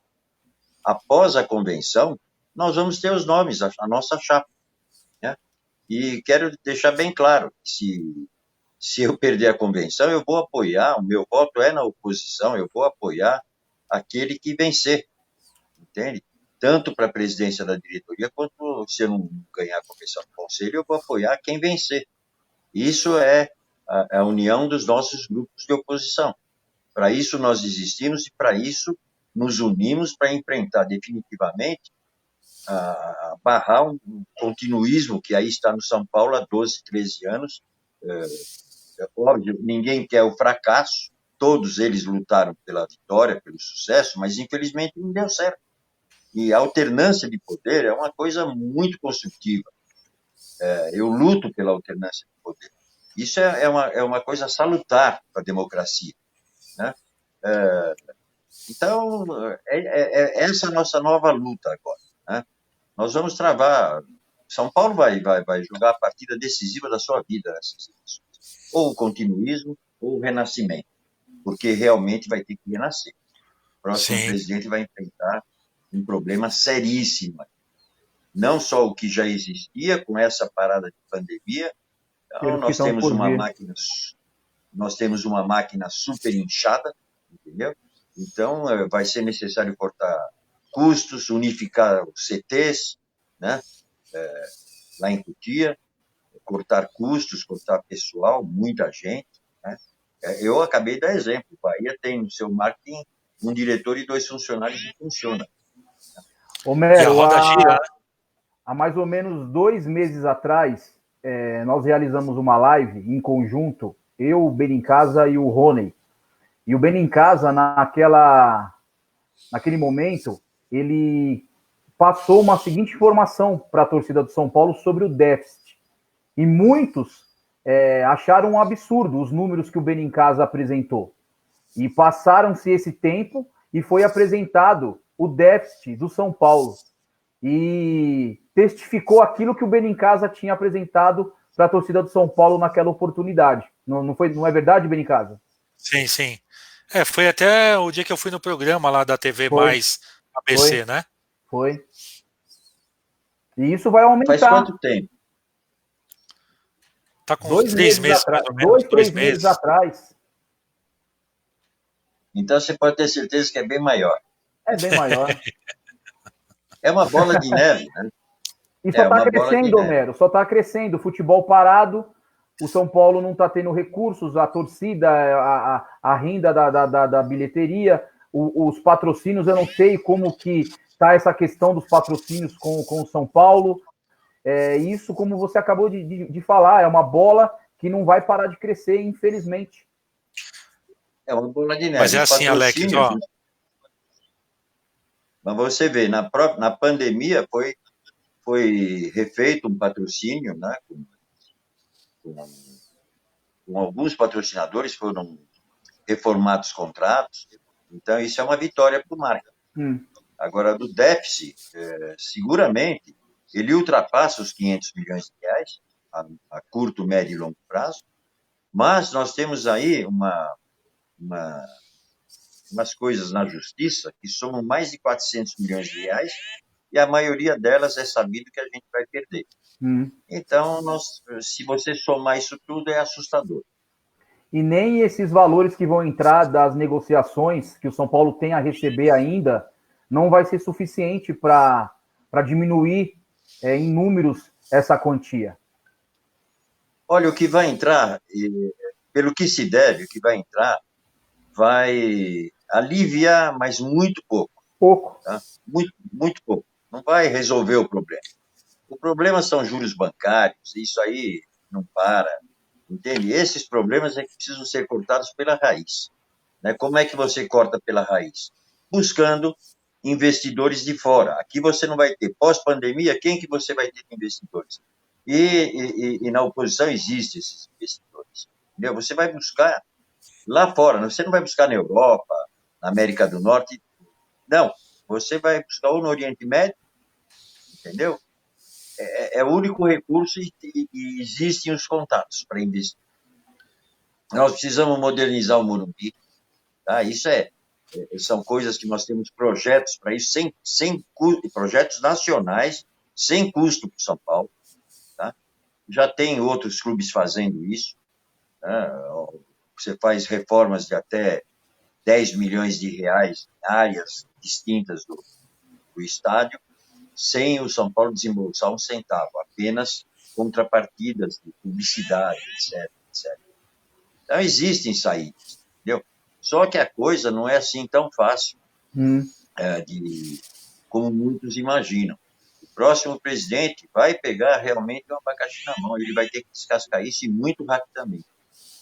Após a convenção, nós vamos ter os nomes, a nossa chapa, né? E quero deixar bem claro que se eu perder a convenção, eu vou apoiar, o meu voto é na oposição, eu vou apoiar aquele que vencer, entende? Tanto para a presidência da diretoria, quanto se eu não ganhar a convenção do conselho, eu vou apoiar quem vencer. Isso é a união dos nossos grupos de oposição. Para isso nós existimos e para isso nos unimos para enfrentar definitivamente, barrar um continuismo que aí está no São Paulo há 12, 13 anos. Óbvio, ninguém quer o fracasso, todos eles lutaram pela vitória, pelo sucesso, mas infelizmente não deu certo. E a alternância de poder é uma coisa muito construtiva. Eu luto pela alternância de poder. Isso é uma coisa salutar para a democracia, né? Então, essa é a nossa nova luta agora, né? Nós vamos travar. São Paulo vai jogar a partida decisiva da sua vida nessas eleições. Ou o continuismo, ou o renascimento. Porque realmente vai ter que renascer. O próximo presidente vai enfrentar um problema seríssimo. Não só o que já existia com essa parada de pandemia. Então, nós temos uma máquina super inchada, entendeu? Então, vai ser necessário cortar custos, unificar os CTs, né? Lá em Cotia, cortar custos, cortar pessoal, muita gente, né? Eu acabei de dar exemplo. O Bahia tem no seu marketing um diretor e 2 funcionários que funcionam. Homero, há mais ou menos 2 meses atrás, nós realizamos uma live em conjunto, eu, o Benincasa e o Rony. E o Benincasa, naquele momento, ele passou uma seguinte informação para a torcida do São Paulo sobre o déficit. E muitos acharam um absurdo os números que o Benincasa apresentou. E passaram-se esse tempo e foi apresentado o déficit do São Paulo. E testificou aquilo que o Benincasa tinha apresentado para a torcida do São Paulo naquela oportunidade. Não é verdade, Benincasa? Sim, sim. Foi até o dia que eu fui no programa lá da TV Mais ABC, né? Foi. E isso vai aumentar. Faz quanto tempo? Tá com 3 meses atrás, mais ou menos, 2, 3 meses atrás. Então você pode ter certeza que é bem maior. É bem maior. É uma bola de neve, né? E só está crescendo, Homero, só está crescendo. O futebol parado, o São Paulo não está tendo recursos, a torcida, a renda da bilheteria, os patrocínios, eu não sei como que está essa questão dos patrocínios com o São Paulo. Isso, como você acabou de falar, é uma bola que não vai parar de crescer, infelizmente. É uma bola de neve. Mas é assim, Alex, ó. Mas você vê, na pandemia foi refeito um patrocínio, né? Com alguns patrocinadores foram reformados contratos. Então, isso é uma vitória para o marketing. Agora, do déficit, seguramente, ele ultrapassa os 500 milhões de reais a curto, médio e longo prazo, mas nós temos aí umas coisas na justiça que somam mais de 400 milhões de reais e a maioria delas é sabido que a gente vai perder. Então, se você somar isso tudo, é assustador. E nem esses valores que vão entrar das negociações que o São Paulo tem a receber ainda, não vai ser suficiente para diminuir em números essa quantia. Olha, o que vai entrar, pelo que se deve, o que vai entrar, vai aliviar, mas muito pouco. Pouco. Tá? Muito, muito pouco. Não vai resolver o problema. O problema são juros bancários, isso aí não para, entende? Esses problemas é que precisam ser cortados pela raiz. Né? Como é que você corta pela raiz? Buscando investidores de fora. Aqui você não vai ter. Pós-pandemia, quem que você vai ter de investidores? E na oposição existem esses investidores. Entendeu? Você vai buscar lá fora, você não vai buscar na Europa, na América do Norte, não. Você vai buscar ou no Oriente Médio, entendeu? É o único recurso e existem os contatos para investir. Nós precisamos modernizar o Morumbi, tá? Isso são coisas que nós temos projetos para isso, sem projetos nacionais, sem custo para o São Paulo, tá? Já tem outros clubes fazendo isso, né? Você faz reformas de até 10 milhões de reais em áreas distintas do estádio, sem o São Paulo desembolsar um centavo, apenas contrapartidas de publicidade, etc, etc. Então, existem saídas, entendeu? Só que a coisa não é assim tão fácil como muitos imaginam. O próximo presidente vai pegar realmente um abacaxi na mão, ele vai ter que descascar isso muito rapidamente.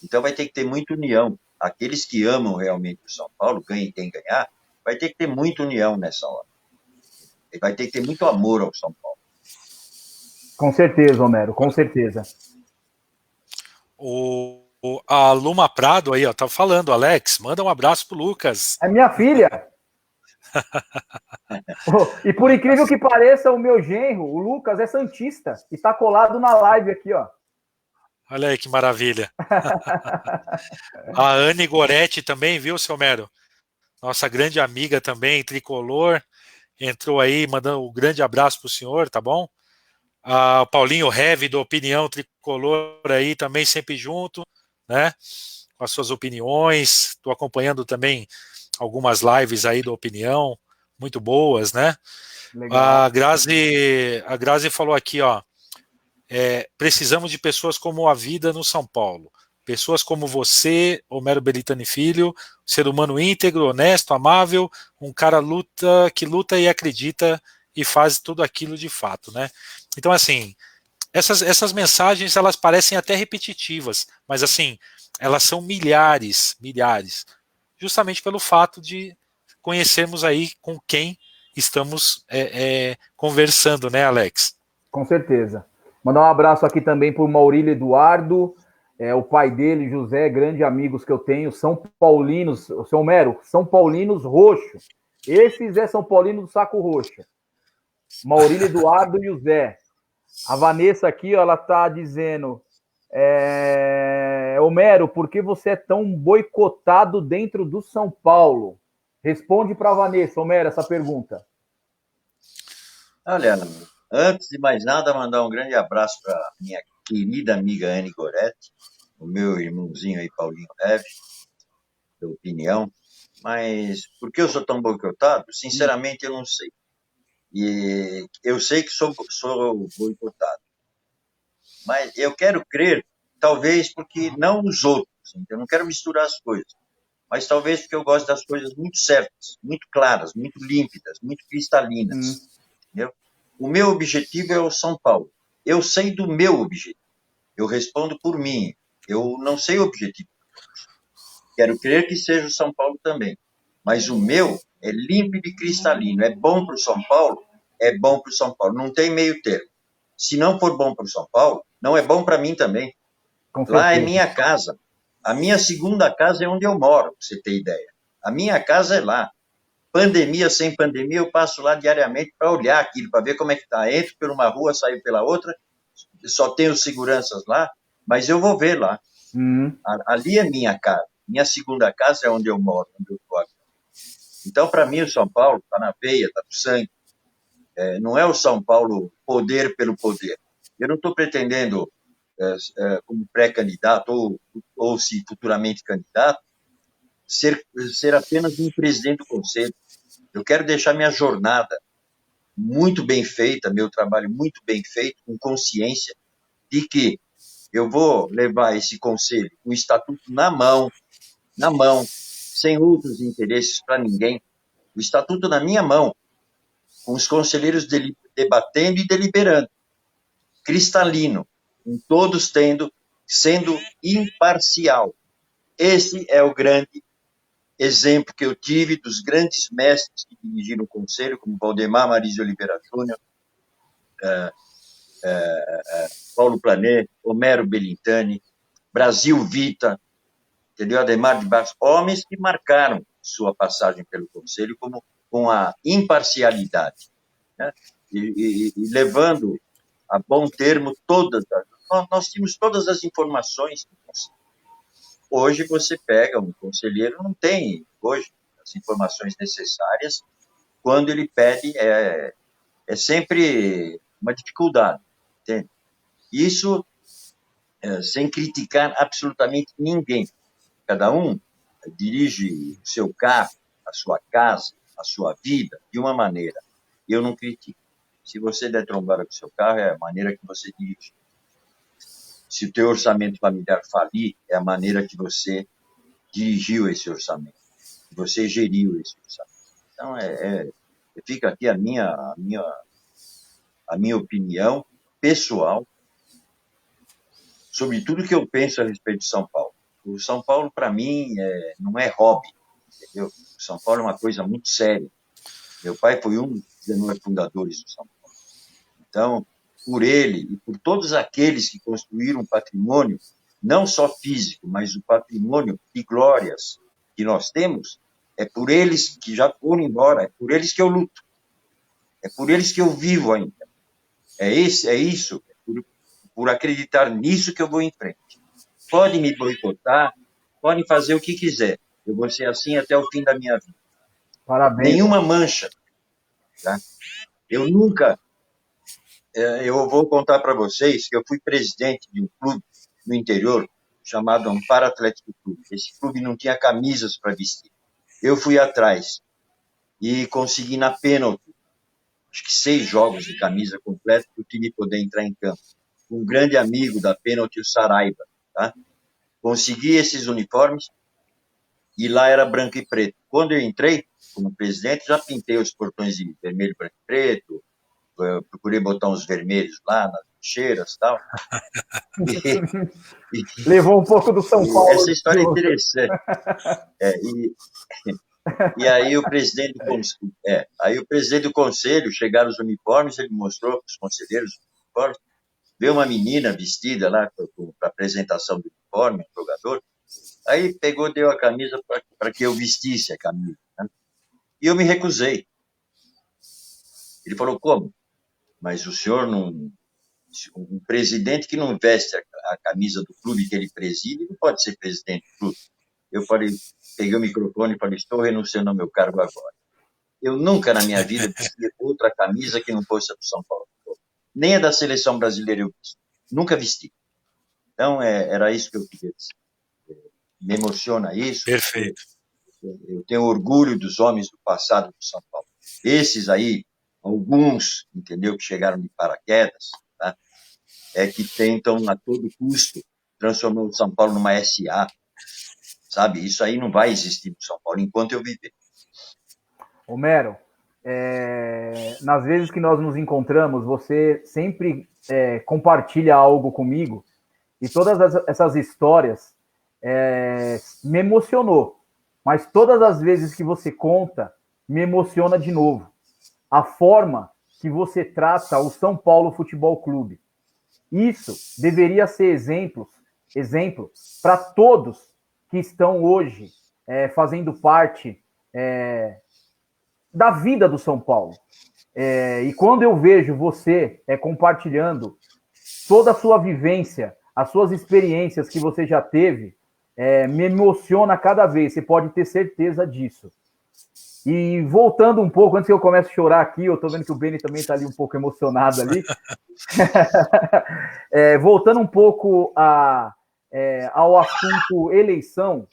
Então, vai ter que ter muita união. Aqueles que amam realmente o São Paulo, ganhem quem ganhar, vai ter que ter muita união nessa hora. Ele vai ter que ter muito amor ao São Paulo. Com certeza, Homero, com certeza. A Luma Prado aí, ó, tá falando, Alex, manda um abraço pro Lucas. É minha filha. E por incrível que pareça, o meu genro, o Lucas, é santista e tá colado na live aqui, ó. Olha aí que maravilha. A Anne Goretti também, viu, seu Mero? Nossa grande amiga também, tricolor, entrou aí, mandando um grande abraço pro senhor, tá bom? O Paulinho Heavy, do Opinião Tricolor aí, também sempre junto, né? Com as suas opiniões. Estou acompanhando também algumas lives aí do Opinião, muito boas, né? Legal. A Grazi falou aqui, ó, precisamos de pessoas como a vida no São Paulo. Pessoas como você, Homero Belitani Filho, ser humano íntegro, honesto, amável, um cara que luta e acredita e faz tudo aquilo de fato, né? Então, assim, essas mensagens, elas parecem até repetitivas, mas, assim, elas são milhares, justamente pelo fato de conhecermos aí com quem estamos conversando, né, Alex? Com certeza. Mandar um abraço aqui também para o Maurílio Eduardo, o pai dele, José, grandes amigos que eu tenho, São Paulinos, o seu Homero, São Paulinos roxo. Esses São Paulino do saco roxo. Maurílio Eduardo e o Zé. A Vanessa aqui, ó, ela tá dizendo, Homero, por que você é tão boicotado dentro do São Paulo? Responde para a Vanessa, Homero, essa pergunta. Olha, antes de mais nada, mandar um grande abraço para minha querida amiga Anne Goretti, o meu irmãozinho aí, Paulinho Neve, da Opinião. Mas por que eu sou tão boicotado? Sinceramente, eu não sei. E eu sei que sou boicotado. Mas eu quero crer, talvez porque não os outros. Eu não quero misturar as coisas. Mas talvez porque eu gosto das coisas muito certas, muito claras, muito límpidas, muito cristalinas. Entendeu? O meu objetivo é o São Paulo. Eu sei do meu objetivo. Eu respondo por mim. Eu não sei o objetivo. Quero crer que seja o São Paulo também. Mas o meu é límpido e cristalino. É bom para o São Paulo? É bom para o São Paulo. Não tem meio termo. Se não for bom para o São Paulo, não é bom para mim também. Lá é minha casa. A minha segunda casa é onde eu moro, para você ter ideia. A minha casa é lá. Pandemia, sem pandemia, eu passo lá diariamente para olhar aquilo, para ver como é que está. Entro por uma rua, saio pela outra, só tenho seguranças lá, mas eu vou ver lá. Ali é minha casa. Minha segunda casa é onde eu moro, onde eu estou agora. Então, para mim, o São Paulo está na veia, está no sangue. Não é o São Paulo poder pelo poder. Eu não estou pretendendo, como pré-candidato, ou se futuramente candidato, ser apenas um presidente do conselho. Eu quero deixar minha jornada muito bem feita, meu trabalho muito bem feito, com consciência de que eu vou levar esse conselho, o estatuto na mão, sem outros interesses para ninguém, o estatuto na minha mão, com os conselheiros debatendo e deliberando, cristalino, com todos sendo imparcial. Esse é o grande exemplo que eu tive dos grandes mestres que dirigiram o conselho, como Valdemar Marisa Oliveira Júnior, Paulo Planet, Homero Belintani, Brasil Vita, entendeu? Ademar de Barros, homens que marcaram sua passagem pelo conselho com a imparcialidade, né? E levando a bom termo nós tínhamos todas as informações. Hoje você pega um conselheiro, não tem hoje as informações necessárias, quando ele pede, é sempre uma dificuldade, entende? Isso sem criticar absolutamente ninguém. Cada um dirige o seu carro, a sua casa, a sua vida de uma maneira. Eu não critico. Se você der trombada com o seu carro, é a maneira que você dirige. Se o teu orçamento familiar falir, é a maneira que você dirigiu esse orçamento, que você geriu esse orçamento. Então, fica aqui a minha opinião pessoal sobre tudo que eu penso a respeito de São Paulo. O São Paulo, para mim, não é hobby, entendeu? O São Paulo é uma coisa muito séria. Meu pai foi um dos 19 fundadores do São Paulo. Então, por ele e por todos aqueles que construíram um patrimônio, não só físico, mas o patrimônio de glórias que nós temos, é por eles que já foram embora, é por eles que eu luto, é por eles que eu vivo ainda. É isso, por acreditar nisso que eu vou em frente. Podem me boicotar, podem fazer o que quiser. Eu vou ser assim até o fim da minha vida. Parabéns. Nenhuma mancha. Tá? Eu nunca... Eu vou contar para vocês que eu fui presidente de um clube no interior chamado Amparo Atlético Clube. Esse clube não tinha camisas para vestir. Eu fui atrás e consegui na pênalti, acho que 6 jogos de camisa completa para o time poder entrar em campo. Um grande amigo da pênalti, o Saraiva. Tá? Consegui esses uniformes e lá era branco e preto. Quando eu entrei como presidente, já pintei os portões de vermelho, branco e preto, procurei botar uns vermelhos lá nas cheiras e tal. Levou um pouco do São Paulo. Essa história é interessante. E aí o presidente do conselho, chegaram os uniformes, ele mostrou para os conselheiros os uniformes, veio uma menina vestida lá para a apresentação do uniforme, do jogador, aí pegou, deu a camisa para que eu vestisse a camisa. Né? E eu me recusei. Ele falou, como? Mas o senhor não... Um presidente que não veste a camisa do clube que ele preside não pode ser presidente do clube. Eu peguei o microfone e falei, estou renunciando ao meu cargo agora. Eu nunca na minha vida vesti outra camisa que não fosse a do São Paulo. Nem a da seleção brasileira eu vesti. Nunca vesti. Então, era isso que eu queria dizer. Me emociona isso. Perfeito. Eu tenho orgulho dos homens do passado do São Paulo. Esses aí, alguns, entendeu, que chegaram de paraquedas, tá? Que tentam a todo custo transformar o São Paulo numa SA, sabe? Isso aí não vai existir no São Paulo enquanto eu viver. Homero, nas vezes que nós nos encontramos, você sempre compartilha algo comigo e todas essas histórias me emocionou, mas todas as vezes que você conta, me emociona de novo. A forma que você trata o São Paulo Futebol Clube. Isso deveria ser exemplo para todos que estão hoje fazendo parte da vida do São Paulo. E quando eu vejo você compartilhando toda a sua vivência, as suas experiências que você já teve, me emociona cada vez, você pode ter certeza disso. E voltando um pouco, antes que eu comece a chorar aqui, eu tô vendo que o Beni também tá ali um pouco emocionado ali. Voltando um pouco ao assunto eleição,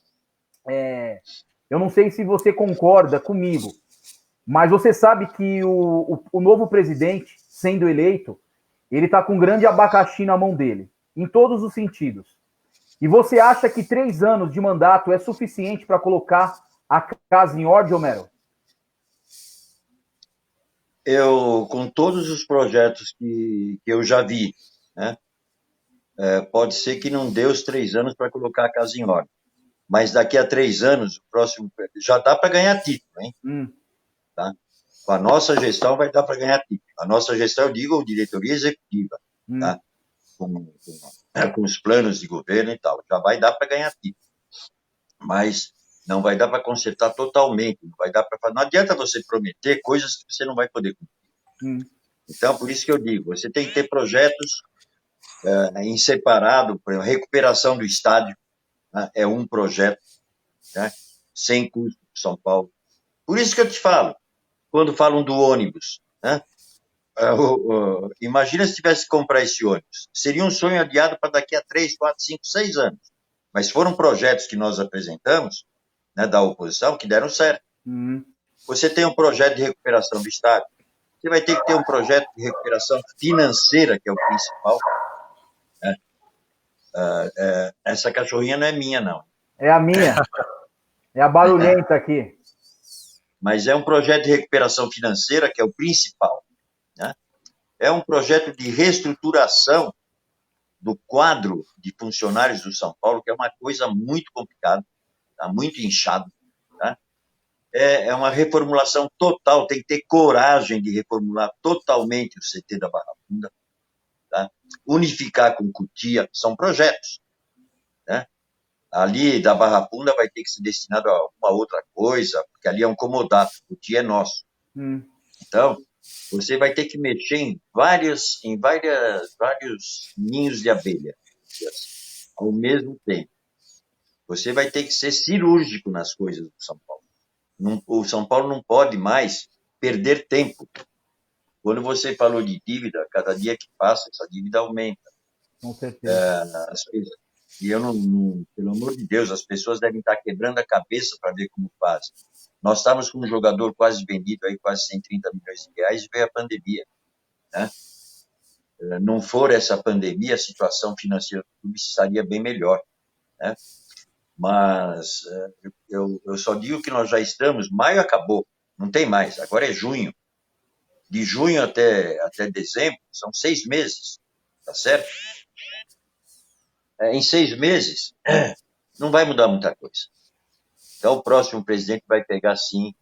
eu não sei se você concorda comigo, mas você sabe que o novo presidente, sendo eleito, ele tá com um grande abacaxi na mão dele, em todos os sentidos. E você acha que 3 anos de mandato é suficiente para colocar a casa em ordem, Homero? Com todos os projetos que eu já vi, né, pode ser que não dê os 3 anos para colocar a casa em ordem. Mas daqui a 3 anos, o próximo já dá para ganhar título, hein? Tá? Com a nossa gestão vai dar para ganhar título. A nossa gestão, eu digo, diretoria executiva, tá? Com os planos de governo e tal. Já vai dar para ganhar título. Mas não vai dar para consertar totalmente. Não adianta você prometer coisas que você não vai poder cumprir. Então, por isso que eu digo, você tem que ter projetos em separado, por exemplo, recuperação do estádio, né, é um projeto, né, sem custo para São Paulo. Por isso que eu te falo, quando falam do ônibus, né, Imagina se tivesse que comprar esse ônibus. Seria um sonho adiado para daqui a 3, 4, 5, 6 anos. Mas foram projetos que nós apresentamos, né, da oposição, que deram certo. Você tem um projeto de recuperação do estádio. Você vai ter que ter um projeto de recuperação financeira, que é o principal. Né? Essa cachorrinha não é minha, não. É a minha. É a barulhenta aqui. Mas é um projeto de recuperação financeira, que é o principal. Né? É um projeto de reestruturação do quadro de funcionários do São Paulo, que é uma coisa muito complicada, está muito inchado. Tá? É uma reformulação total, tem que ter coragem de reformular totalmente o CT da Barra Funda, tá? Unificar com Cotia, são projetos. Né? Ali da Barra Funda vai ter que ser destinado a uma outra coisa, porque ali é um comodato, Cotia é nosso. Então, você vai ter que mexer em vários ninhos de abelha ao mesmo tempo. Você vai ter que ser cirúrgico nas coisas do São Paulo. O São Paulo não pode mais perder tempo. Quando você falou de dívida, cada dia que passa, essa dívida aumenta. Com certeza. E eu pelo amor de Deus, as pessoas devem estar quebrando a cabeça para ver como fazem. Nós estávamos com um jogador quase vendido, aí quase 130 milhões de reais, e veio a pandemia. Né? Não for essa pandemia, a situação financeira do clube estaria bem melhor. Né? Mas eu só digo que nós já estamos, maio acabou, não tem mais, agora é junho. De junho até dezembro, são 6 meses, tá certo? Em 6 meses, não vai mudar muita coisa. Então, o próximo presidente vai pegar, sim,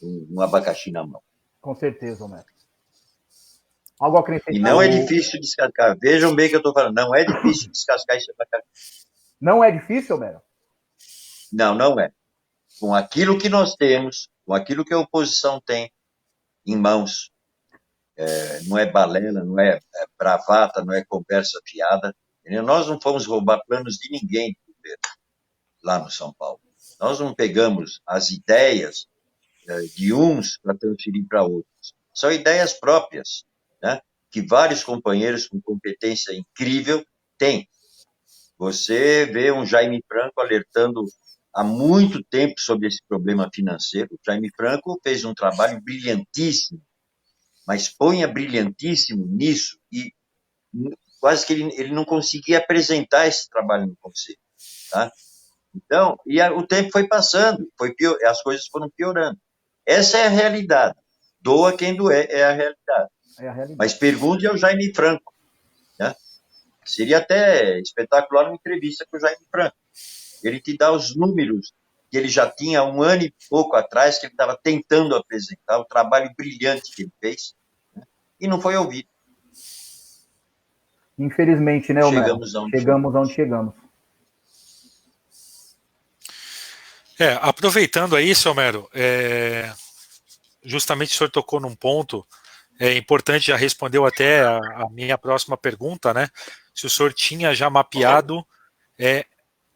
um abacaxi na mão. Com certeza, Homero. Algo a acrescentar? E não é difícil descascar. Vejam bem o que eu estou falando. Não é difícil descascar esse abacaxi. Não é difícil, Homero? Não, não é. Com aquilo que nós temos, com aquilo que a oposição tem em mãos, não é balela, não é bravata, não é conversa fiada. Entendeu? Nós não fomos roubar planos de ninguém lá no São Paulo. Nós não pegamos as ideias de uns para transferir para outros. São ideias próprias, né? Que vários companheiros com competência incrível têm. Você vê um Jaime Franco alertando há muito tempo sobre esse problema financeiro. O Jaime Franco fez um trabalho brilhantíssimo, mas ponha brilhantíssimo nisso e quase que ele não conseguia apresentar esse trabalho no conselho. Tá? Então, o tempo foi passando, as coisas foram piorando. Essa é a realidade. Doa quem doer, é a realidade. Mas pergunte ao Jaime Franco. Né? Seria até espetacular uma entrevista com o Jaime Franco. Ele te dá os números que ele já tinha há 1 ano e pouco atrás, que ele estava tentando apresentar, o trabalho brilhante que ele fez, né? E não foi ouvido. Infelizmente, né, Homero? Chegamos onde chegamos. Aproveitando aí, seu Homero, justamente o senhor tocou num ponto importante, já respondeu até a minha próxima pergunta, né? Se o senhor tinha já mapeado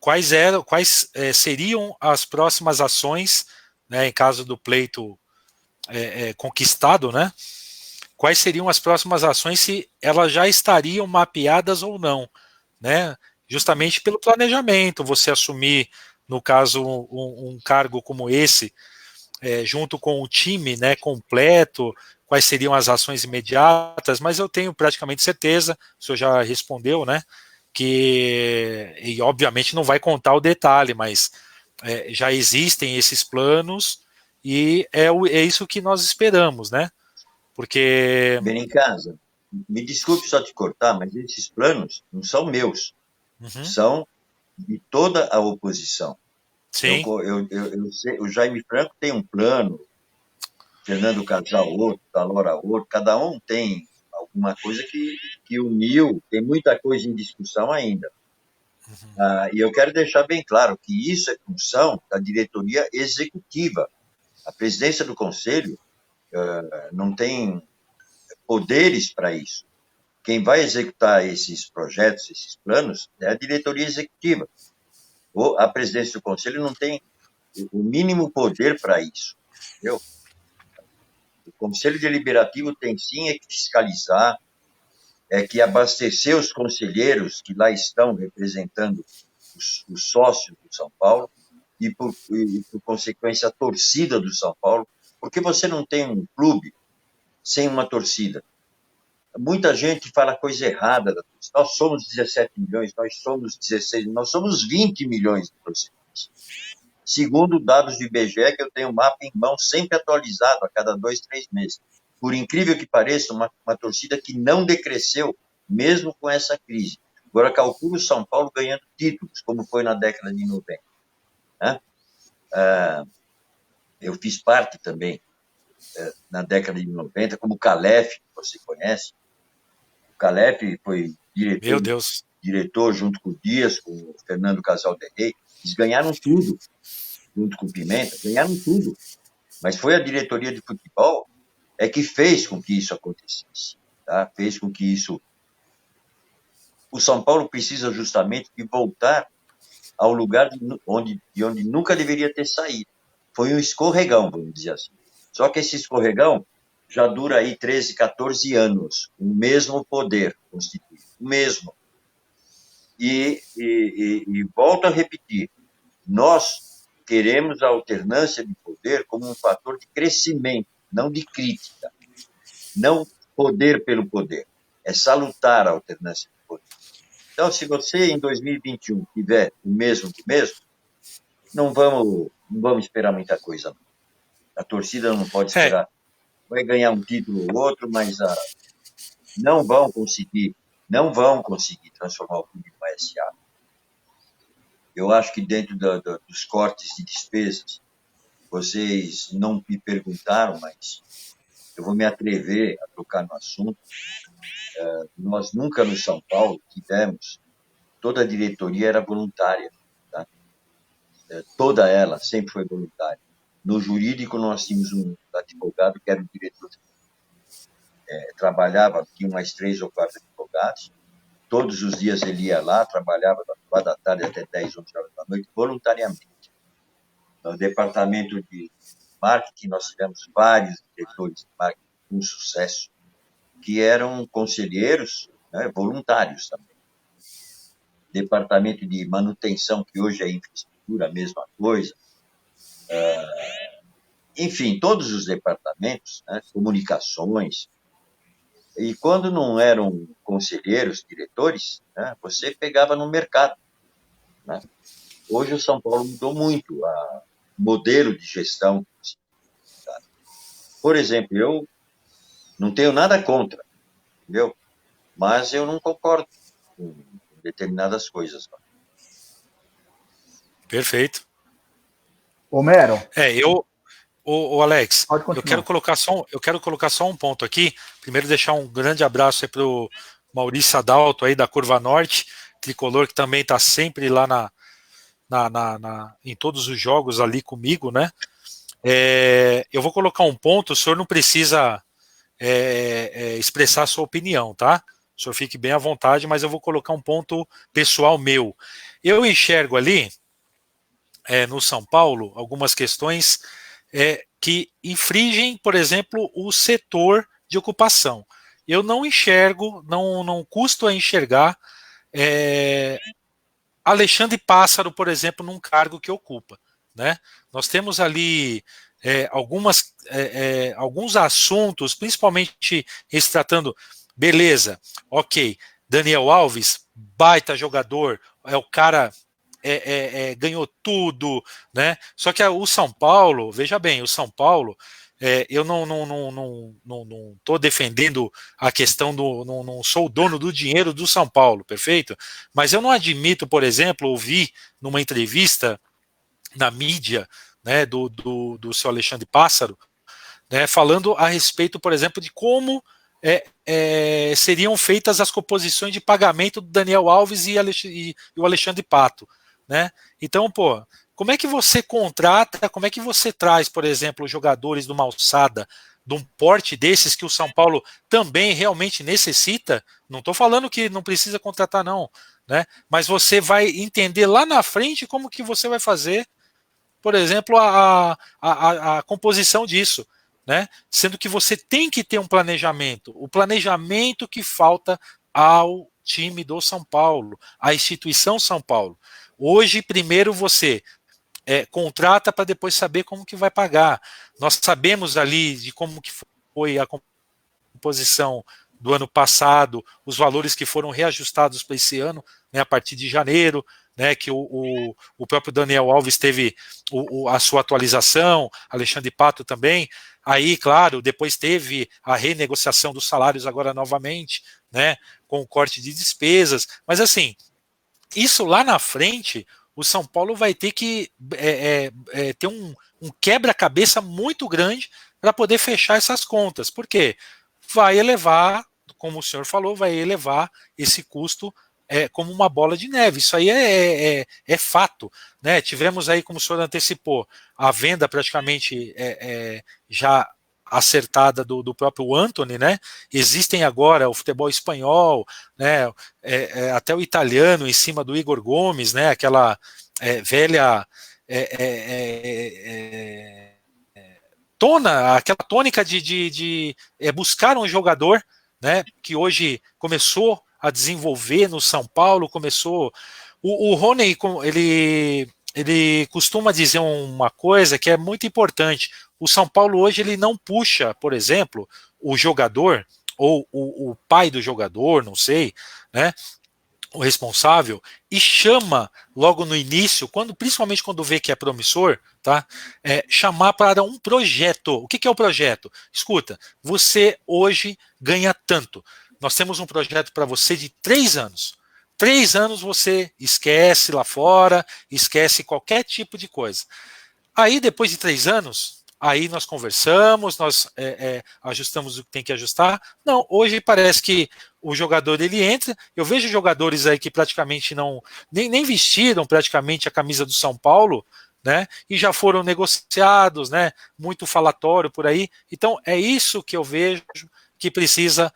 quais seriam as próximas ações, né, em caso do pleito conquistado, né? Quais seriam as próximas ações, se elas já estariam mapeadas ou não, né? Justamente pelo planejamento, você assumir, no caso, um cargo como esse, junto com o time, né, completo, quais seriam as ações imediatas, mas eu tenho praticamente certeza, o senhor já respondeu, né, e obviamente não vai contar o detalhe, mas já existem esses planos e é isso que nós esperamos, né, porque... Benincasa, me desculpe só te cortar, mas esses planos não são meus, são de toda a oposição. Sim. Eu sei, o Jaime Franco tem um plano, Fernando Casal outro, Talora outro, cada um tem alguma coisa que uniu, tem muita coisa em discussão ainda. E eu quero deixar bem claro que isso é função da diretoria executiva. A presidência do conselho não tem poderes para isso. Quem vai executar esses projetos, esses planos, é a diretoria executiva. A presidência do conselho não tem o mínimo poder para isso. Entendeu? O Conselho Deliberativo tem sim que fiscalizar, que abastecer os conselheiros que lá estão representando os sócios do São Paulo e, por consequência, a torcida do São Paulo, porque você não tem um clube sem uma torcida. Muita gente fala coisa errada da torcida. Nós somos 17 milhões, nós somos 16, nós somos 20 milhões de torcedores. Segundo dados do IBGE, que eu tenho um mapa em mão sempre atualizado a cada 2, 3 meses. Por incrível que pareça, uma torcida que não decresceu, mesmo com essa crise. Agora, calcula o São Paulo ganhando títulos, como foi na década de 90. Né? Eu fiz parte também, na década de 90, como o Calef, que você conhece. O Calef foi diretor junto com o Dias, com o Fernando Casal de Rey. Eles ganharam tudo, junto com o Pimenta, ganharam tudo. Mas foi a diretoria de futebol que fez com que isso acontecesse. Tá? Fez com que isso... O São Paulo precisa justamente de voltar ao lugar de onde nunca deveria ter saído. Foi um escorregão, vamos dizer assim. Só que esse escorregão já dura aí 13, 14 anos, o mesmo poder constituído, o mesmo. E volto a repetir, nós queremos a alternância de poder como um fator de crescimento, não de crítica. Não poder pelo poder. É salutar a alternância de poder. Então, se você em 2021 tiver o mesmo do mesmo, não vamos esperar muita coisa. Não. A torcida não pode esperar. Vai ganhar um título ou outro, mas não vão conseguir transformar o clube em uma SA. Eu acho que dentro dos cortes de despesas, vocês não me perguntaram, mas eu vou me atrever a tocar no assunto. Nós nunca no São Paulo tivemos, toda a diretoria era voluntária. Tá? Toda ela sempre foi voluntária. No jurídico, nós tínhamos um advogado que era o diretor. Trabalhava, tinha mais 3 ou 4 advogados. Todos os dias ele ia lá, trabalhava das 4 da tarde até 10, 11 horas da noite, voluntariamente. No departamento de marketing, nós tivemos vários diretores de marketing com sucesso, que eram conselheiros, né, voluntários também. Departamento de manutenção, que hoje é infraestrutura, a mesma coisa. Enfim, todos os departamentos, né, comunicações. E quando não eram conselheiros, diretores, né, você pegava no mercado. Né? Hoje o São Paulo mudou muito o modelo de gestão. Tá? Por exemplo, eu não tenho nada contra, entendeu? Mas eu não concordo com determinadas coisas. Não. Perfeito. Homero. O Alex, eu quero colocar só um ponto aqui. Primeiro, deixar um grande abraço aí para o Maurício Adalto, aí da Curva Norte, tricolor, que também está sempre lá em todos os jogos ali comigo, né? Eu vou colocar um ponto, o senhor não precisa expressar a sua opinião, tá? O senhor fique bem à vontade, mas eu vou colocar um ponto pessoal meu. Eu enxergo ali, no São Paulo, algumas questões que infringem, por exemplo, o setor de ocupação. Eu não enxergo, não custo a enxergar Alexandre Pássaro, por exemplo, num cargo que ocupa. Né? Nós temos ali alguns assuntos, principalmente se tratando, beleza, ok, Daniel Alves, baita jogador, o cara ganhou tudo, né? Só que o São Paulo, veja bem, o São Paulo, eu não estou defendendo a questão não sou o dono do dinheiro do São Paulo, perfeito? Mas eu não admito, por exemplo, ouvir numa entrevista na mídia, né, do seu Alexandre Pássaro, né, falando a respeito, por exemplo, de como seriam feitas as composições de pagamento do Daniel Alves e o Alexandre Pato. Né? Então, como é que você contrata, como é que você traz, por exemplo, jogadores de uma alçada, de um porte desses que o São Paulo também realmente necessita? Não estou falando que não precisa contratar, não. Né? Mas você vai entender lá na frente como que você vai fazer, por exemplo, a composição disso. né? Sendo que você tem que ter um planejamento, o planejamento que falta ao time do São Paulo, à instituição São Paulo. Hoje, primeiro você contrata para depois saber como que vai pagar. Nós sabemos ali de como que foi a composição do ano passado, os valores que foram reajustados para esse ano, né, a partir de janeiro, né, que o próprio Daniel Alves teve a sua atualização, Alexandre Pato também. Aí, claro, depois teve a renegociação dos salários agora novamente, né, com o corte de despesas. Mas assim, isso lá na frente, o São Paulo vai ter que ter um quebra-cabeça muito grande para poder fechar essas contas. Por quê? Vai elevar, como o senhor falou, vai elevar esse custo como uma bola de neve. Isso aí é fato, né? Tivemos aí, como o senhor antecipou, a venda praticamente já acertada do próprio Antony, né? Existem agora o futebol espanhol, né? Até o italiano em cima do Igor Gomes, né? Aquela velha aquela tônica de buscar um jogador, né? Que hoje começou a desenvolver no São Paulo, começou. O Rony, ele costuma dizer uma coisa que é muito importante. O São Paulo hoje ele não puxa, por exemplo, o jogador ou o pai do jogador, não sei, né, o responsável, e chama logo no início, principalmente quando vê que é promissor, tá, chamar para um projeto. O que é o projeto? Escuta, você hoje ganha tanto. Nós temos um projeto para você de 3 anos. 3 anos você esquece lá fora, esquece qualquer tipo de coisa. Aí, depois de 3 anos, aí nós conversamos, nós ajustamos o que tem que ajustar. Não, hoje parece que o jogador ele entra. Eu vejo jogadores aí que praticamente nem vestiram praticamente a camisa do São Paulo, né? E já foram negociados, né? Muito falatório por aí. Então é isso que eu vejo que precisa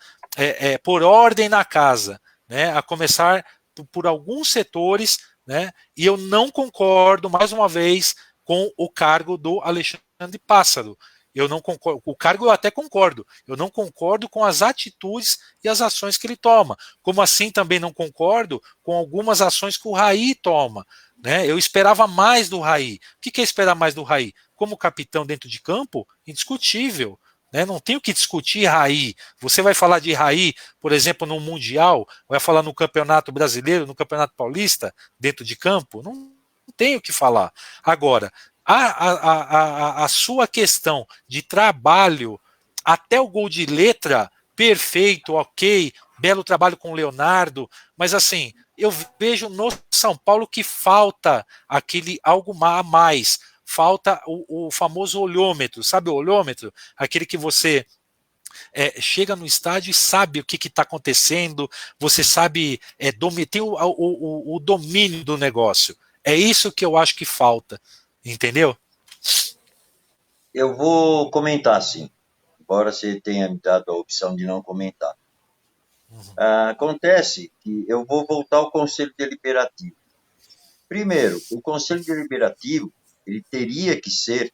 por ordem na casa, né? A começar por alguns setores, né? E eu não concordo mais uma vez com o cargo do Alexandre Pássaro. Eu não concordo. O cargo eu até concordo. Eu não concordo com as atitudes e as ações que ele toma. Como assim também não concordo com algumas ações que o Raí toma. Né? Eu esperava mais do Raí. O que é esperar mais do Raí? Como capitão dentro de campo, indiscutível. Né? Não tem o que discutir Raí. Você vai falar de Raí, por exemplo, no Mundial, vai falar no Campeonato Brasileiro, no Campeonato Paulista, dentro de campo? Não tem o que falar. Agora, a sua questão de trabalho, até o gol de letra, perfeito, ok, belo trabalho com o Leonardo, mas assim, eu vejo no São Paulo que falta aquele algo a mais, falta o famoso olhômetro, sabe o olhômetro? Aquele que você chega no estádio e sabe o que está acontecendo, você sabe tem o domínio do negócio. É isso que eu acho que falta, entendeu? Eu vou comentar, sim, embora você tenha me dado a opção de não comentar. Acontece que eu vou voltar ao Conselho Deliberativo. Primeiro, o Conselho Deliberativo ele teria que ser,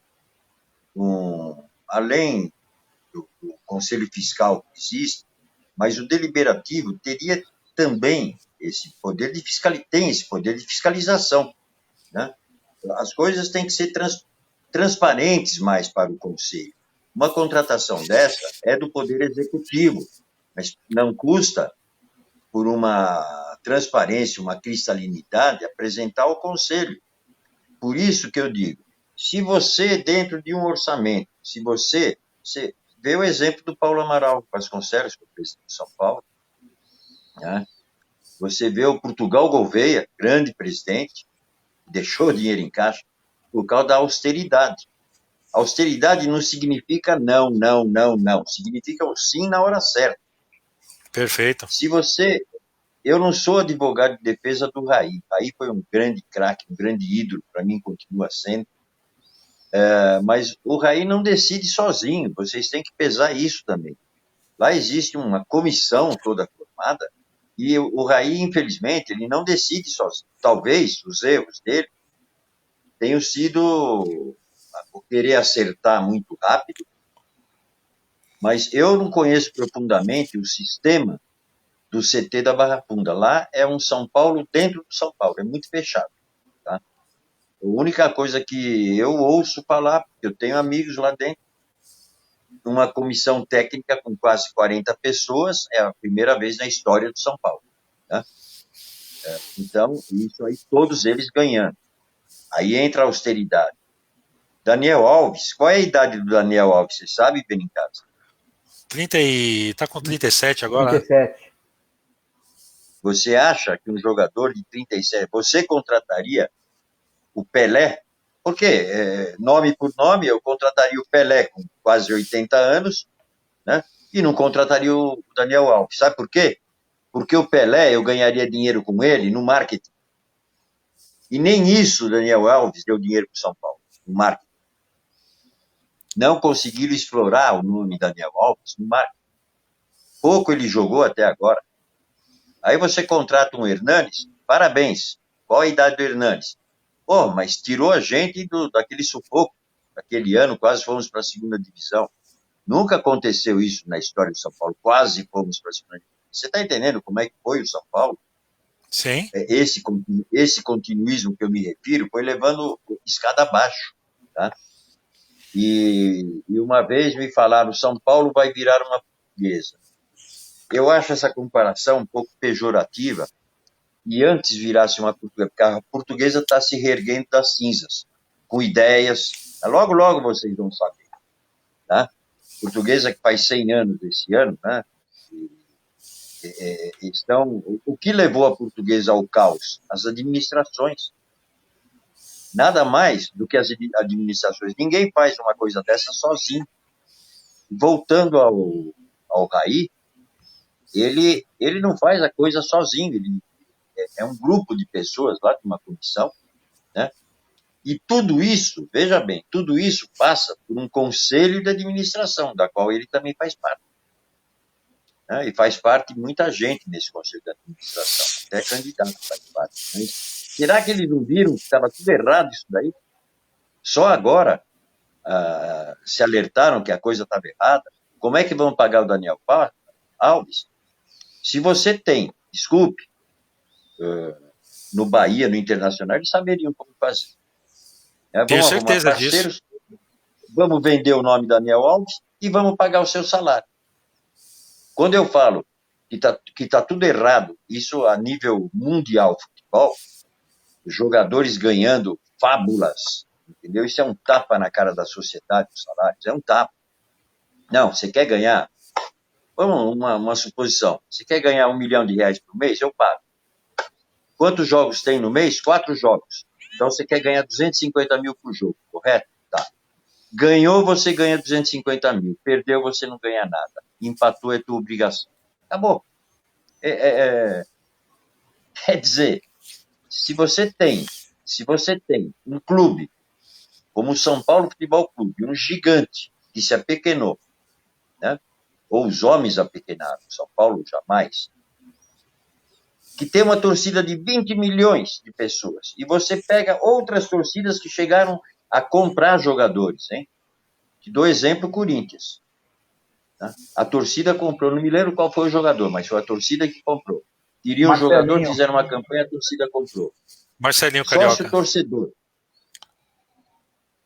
além do Conselho Fiscal que existe, mas o Deliberativo teria também esse poder de fiscalização. Né? As coisas têm que ser transparentes mais para o Conselho. Uma contratação dessa é do Poder Executivo, mas não custa, por uma transparência, uma cristalinidade, apresentar ao Conselho. Por isso que eu digo, se você, dentro de um orçamento, se você vê o exemplo do Paulo Amaral Vasconcelos, que é o presidente de São Paulo, né? Você vê o Portugal Gouveia, grande presidente, deixou dinheiro em caixa por causa da austeridade. Austeridade não significa não, não, não, não. Significa o sim na hora certa. Perfeito. Eu não sou advogado de defesa do Raí. Raí foi um grande craque, um grande ídolo, para mim continua sendo. Mas o Raí não decide sozinho, vocês têm que pesar isso também. Lá existe uma comissão toda formada e o Raí, infelizmente, ele não decide sozinho. Talvez os erros dele tenham sido por querer acertar muito rápido Mas eu não conheço profundamente o sistema do CT da Barra Funda. Lá é um São Paulo dentro do São Paulo, é muito fechado. Tá? A única coisa que eu ouço falar, porque eu tenho amigos lá dentro, uma comissão técnica com quase 40 pessoas, é a primeira vez na história do São Paulo. Tá? Então, isso aí, todos eles ganhando. Aí entra a austeridade. Daniel Alves, qual é a idade do Daniel Alves? Você sabe, Benincasa? Tá com 37 agora, 37. Você acha que um jogador de 37, você contrataria o Pelé? Porque, nome por nome, eu contrataria o Pelé com quase 80 anos, né? E não contrataria o Daniel Alves. Sabe por quê? Porque o Pelé, eu ganharia dinheiro com ele no marketing. E nem isso o Daniel Alves deu dinheiro para o São Paulo, no marketing. Não conseguiram explorar o nome Daniel Alves no marketing. Pouco ele jogou até agora. Aí você contrata um Hernanes, parabéns. Qual a idade do Hernanes? Pô, mas tirou a gente daquele sufoco. Aquele ano quase fomos para a segunda divisão. Nunca aconteceu isso na história do São Paulo. Quase fomos para a segunda divisão. Você está entendendo como é que foi o São Paulo? Sim. Esse continuismo que eu me refiro foi levando escada abaixo. Tá? E uma vez me falaram, São Paulo vai virar uma portuguesa. Eu acho essa comparação um pouco pejorativa, e antes virasse uma portuguesa, porque a portuguesa está se reerguendo das cinzas, com ideias. Logo, logo vocês vão saber. Tá? Portuguesa que faz 100 anos esse ano, né? O que levou a portuguesa ao caos? As administrações. Nada mais do que as administrações. Ninguém faz uma coisa dessa sozinho. Voltando ao Raí, ele não faz a coisa sozinho, ele é um grupo de pessoas lá, de uma comissão, né? E tudo isso, veja bem, tudo isso passa por um conselho de administração, da qual ele também faz parte. Né? E faz parte muita gente nesse conselho de administração, até candidato faz parte. Mas será que eles não viram que estava tudo errado isso daí? Só agora se alertaram que a coisa estava errada? Como é que vão pagar o Daniel Alves? Se você tem, desculpe, no Bahia, no Internacional, eles saberiam como fazer. Tenho Vamos arrumar certeza parceiros, disso. vamos vender o nome Daniel Alves e vamos pagar o seu salário. Quando eu falo que tá tudo errado, isso a nível mundial futebol, jogadores ganhando fábulas, entendeu? Isso é um tapa na cara da sociedade, os salários, é um tapa. Não, você quer ganhar, vamos uma suposição, você quer ganhar R$1 milhão por mês, eu pago. Quantos jogos tem no mês? 4 jogos. Então você quer ganhar 250 mil por jogo, correto? Tá. Ganhou, você ganha 250 mil. Perdeu, você não ganha nada. Empatou, é tua obrigação. Acabou. Quer dizer, se você tem um clube como o São Paulo Futebol Clube, um gigante que se apequenou, né? Ou os homens apequenaram, São Paulo jamais, que tem uma torcida de 20 milhões de pessoas, e você pega outras torcidas que chegaram a comprar jogadores, hein? Te dou exemplo, Corinthians. Tá? A torcida comprou, não me lembro qual foi o jogador, mas foi a torcida que comprou. Queria um jogador, fizeram uma campanha, a torcida comprou. Marcelinho Carioca.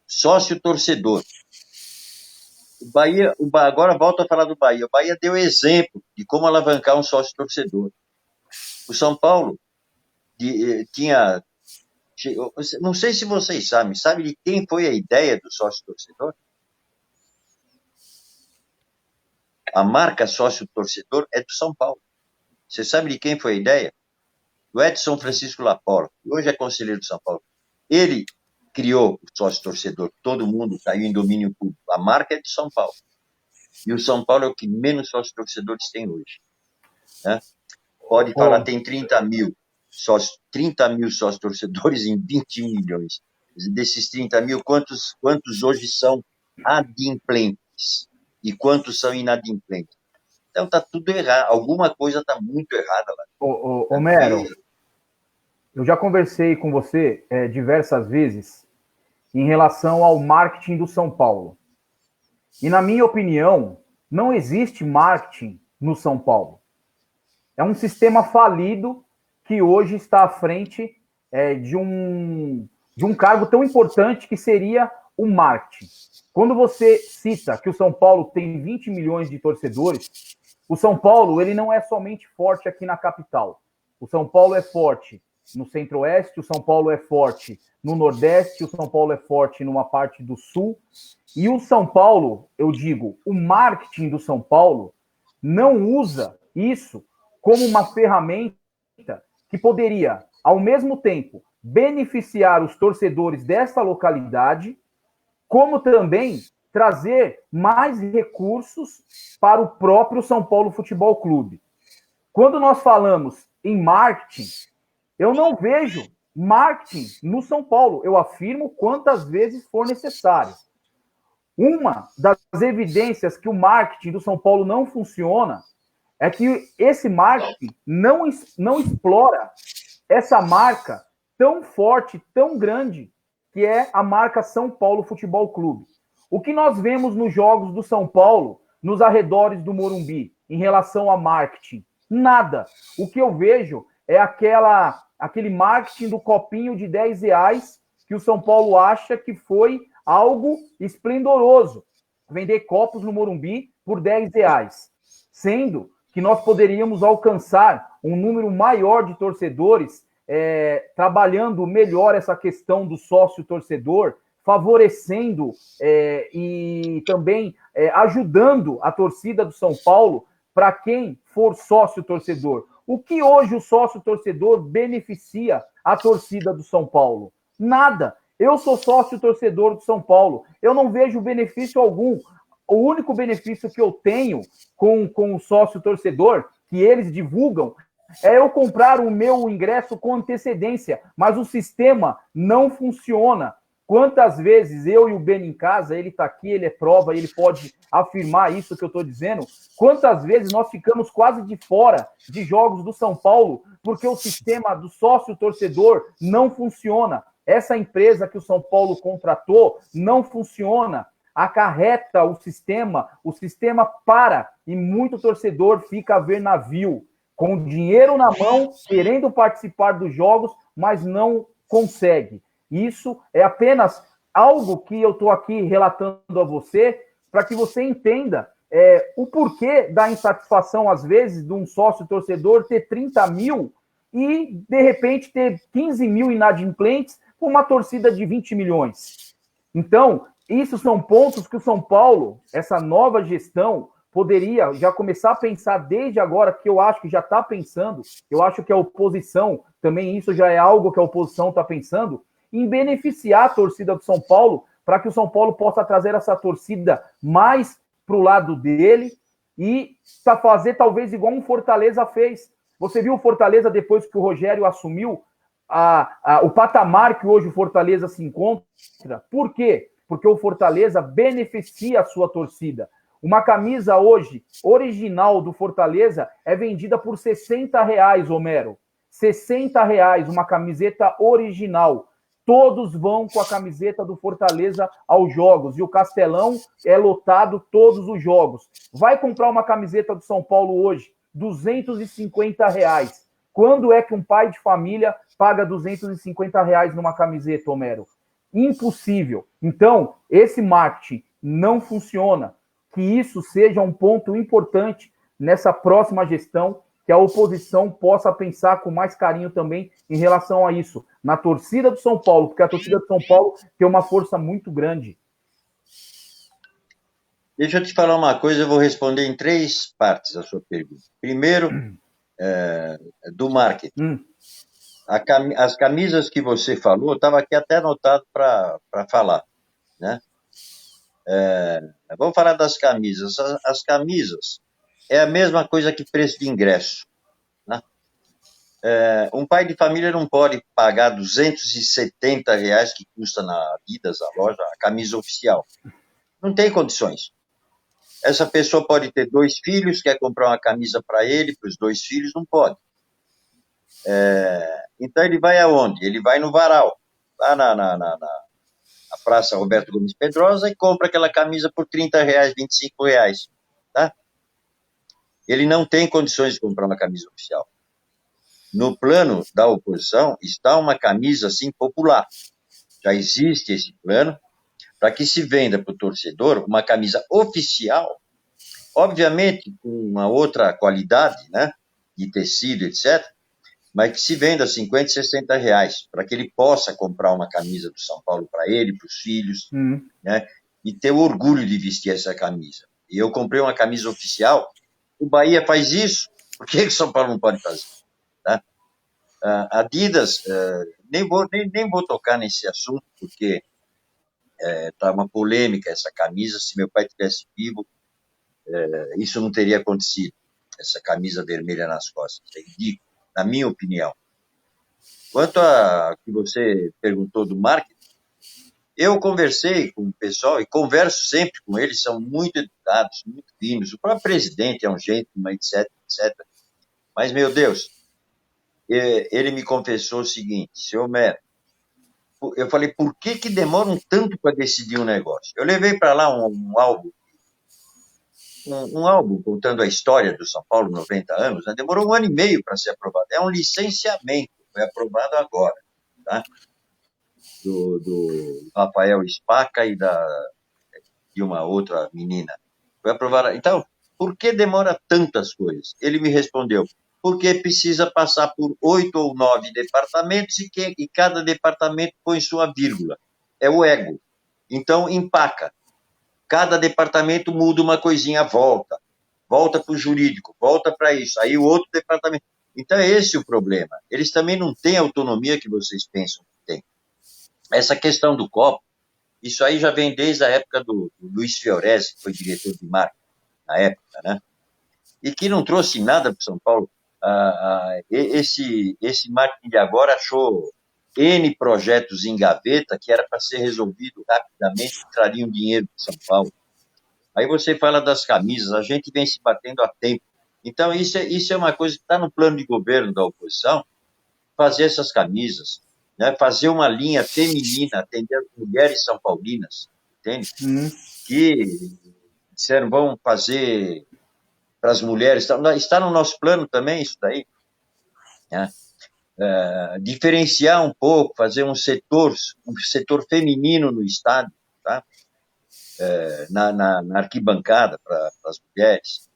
Sócio-torcedor. O Bahia, agora volto a falar do Bahia. O Bahia deu exemplo de como alavancar um sócio-torcedor. O São Paulo tinha... Não sei se vocês sabem. Sabe de quem foi a ideia do sócio-torcedor? A marca sócio-torcedor é do São Paulo. Você sabe de quem foi a ideia? Do Edson Francisco Laporta, que hoje é conselheiro do São Paulo. Ele criou o sócio-torcedor. Todo mundo caiu em domínio público. A marca é de São Paulo. E o São Paulo é o que menos sócio-torcedores tem hoje. Né? Pode falar, tem 30 mil sócio-torcedores em 20 milhões. Desses 30 mil, quantos hoje são adimplentes? E quantos são inadimplentes? Então está tudo errado. Alguma coisa está muito errada lá. Homero, eu já conversei com você diversas vezes em relação ao marketing do São Paulo. E na minha opinião, Não existe marketing no São Paulo. É um sistema falido que hoje está à frente de um cargo tão importante que seria o marketing. Quando você cita que o São Paulo tem 20 milhões de torcedores, o São Paulo ele não é somente forte aqui na capital. O São Paulo é forte no Centro-Oeste, o São Paulo é forte no Nordeste, o São Paulo é forte numa parte do Sul. E o São Paulo, eu digo, o marketing do São Paulo não usa isso como uma ferramenta que poderia, ao mesmo tempo, beneficiar os torcedores dessa localidade, como também trazer mais recursos para o próprio São Paulo Futebol Clube. Quando nós falamos em marketing, eu não vejo marketing no São Paulo. Eu afirmo quantas vezes for necessário. Uma das evidências que o marketing do São Paulo não funciona é que esse marketing não explora essa marca tão forte, tão grande, que é a marca São Paulo Futebol Clube. O que nós vemos nos jogos do São Paulo, nos arredores do Morumbi, em relação a marketing? Nada. O que eu vejo é aquele marketing do copinho de R$10 que o São Paulo acha que foi algo esplendoroso. Vender copos no Morumbi por R$10. Sendo que nós poderíamos alcançar um número maior de torcedores trabalhando melhor essa questão do sócio-torcedor, favorecendo e também ajudando a torcida do São Paulo para quem for sócio-torcedor. O que hoje o sócio-torcedor beneficia a torcida do São Paulo? Nada. Eu sou sócio-torcedor do São Paulo. Eu não vejo benefício algum. O único benefício que eu tenho com o sócio-torcedor, que eles divulgam, é eu comprar o meu ingresso com antecedência, mas o sistema não funciona. Quantas vezes eu e o Ben em casa, ele está aqui, ele é prova, ele pode afirmar isso que eu estou dizendo, quantas vezes nós ficamos quase de fora de jogos do São Paulo, porque o sistema do sócio-torcedor não funciona. Essa empresa que o São Paulo contratou não funciona, acarreta o sistema para, e muito torcedor fica a ver navio, com dinheiro na mão, querendo participar dos jogos, mas não consegue. Isso é apenas algo que eu estou aqui relatando a você, para que você entenda o porquê da insatisfação, às vezes, de um sócio-torcedor ter 30 mil e, de repente, ter 15 mil inadimplentes com uma torcida de 20 milhões. Então, isso são pontos que o São Paulo, essa nova gestão, poderia já começar a pensar desde agora, que eu acho que já está pensando, eu acho que a oposição, também isso já é algo que a oposição está pensando, em beneficiar a torcida do São Paulo, para que o São Paulo possa trazer essa torcida mais para o lado dele e fazer talvez igual um Fortaleza fez. Você viu o Fortaleza depois que o Rogério assumiu o patamar que hoje o Fortaleza se encontra? Por quê? Porque o Fortaleza beneficia a sua torcida. Uma camisa hoje, original do Fortaleza, é vendida por R$60, Homero. R$60, uma camiseta original. Todos vão com a camiseta do Fortaleza aos jogos. E o Castelão é lotado todos os jogos. Vai comprar uma camiseta do São Paulo hoje, R$250. Quando é que um pai de família paga R$250 numa camiseta, Homero? Impossível. Então, esse marketing não funciona. Que isso seja um ponto importante nessa próxima gestão, que a oposição possa pensar com mais carinho também em relação a isso, na torcida do São Paulo, porque a torcida do São Paulo tem uma força muito grande. Deixa eu te falar uma coisa, eu vou responder em 3 partes a sua pergunta. Primeiro, do marketing. As camisas que você falou, estava aqui até anotado para falar, né? Vamos falar das camisas. As camisas é a mesma coisa que preço de ingresso, né? Um pai de família não pode pagar R$270 que custa na Adidas, a loja, a camisa oficial. Não tem condições. Essa pessoa pode ter 2 filhos, quer comprar uma camisa para ele, para os 2 filhos, não pode. Então ele vai aonde? Ele vai no varal, lá na Praça Roberto Gomes Pedrosa, e compra aquela camisa por R$30, R$25, tá? ele não tem condições de comprar uma camisa oficial. No plano da oposição está uma camisa assim popular. Já existe esse plano para que se venda para o torcedor uma camisa oficial, obviamente com uma outra qualidade, né, de tecido, etc., mas que se venda 50, 60 reais, para que ele possa comprar uma camisa do São Paulo para ele, para os filhos, né, e ter o orgulho de vestir essa camisa. E eu comprei uma camisa oficial, o Bahia faz isso, por que o São Paulo não pode fazer? Tá? Adidas, nem vou tocar nesse assunto, porque tá uma polêmica essa camisa. Se meu pai tivesse vivo, isso não teria acontecido, essa camisa vermelha nas costas. É ridículo, na minha opinião. Quanto a que você perguntou do marketing, eu conversei com o pessoal e converso sempre com eles, são muito educados, muito finos. O próprio presidente é um gentleman, etc, etc. Mas, meu Deus, ele me confessou o seguinte: senhor Mero, eu falei, por que demoram tanto para decidir um negócio? Eu levei para lá um álbum contando a história do São Paulo, 90 anos, né? Demorou 1 ano e meio para ser aprovado. É um licenciamento, foi aprovado agora, tá? Do Rafael Spaca e de uma outra menina. Foi aprovado. Então, por que demora tantas coisas? Ele me respondeu, porque precisa passar por 8 ou 9 departamentos e cada departamento põe sua vírgula. É o ego. Então, empaca. Cada departamento muda uma coisinha, volta para o jurídico, volta para isso, aí o outro departamento. Então, é esse o problema. Eles também não têm a autonomia que vocês pensam que têm. Essa questão do copo, isso aí já vem desde a época do Luiz Fiorese, que foi diretor de marketing na época, né? E que não trouxe nada para São Paulo. Esse marketing de agora achou N projetos em gaveta que era para ser resolvido rapidamente, que trariam dinheiro para São Paulo. Aí você fala das camisas, a gente vem se batendo há tempo. Então, isso é uma coisa que está no plano de governo da oposição, fazer essas camisas, né? Fazer uma linha feminina, atender as mulheres são paulinas, entende? Que disseram, vão fazer para as mulheres, está no nosso plano também isso daí, né? Diferenciar um pouco, fazer um setor feminino no estádio, tá? Na arquibancada para as mulheres.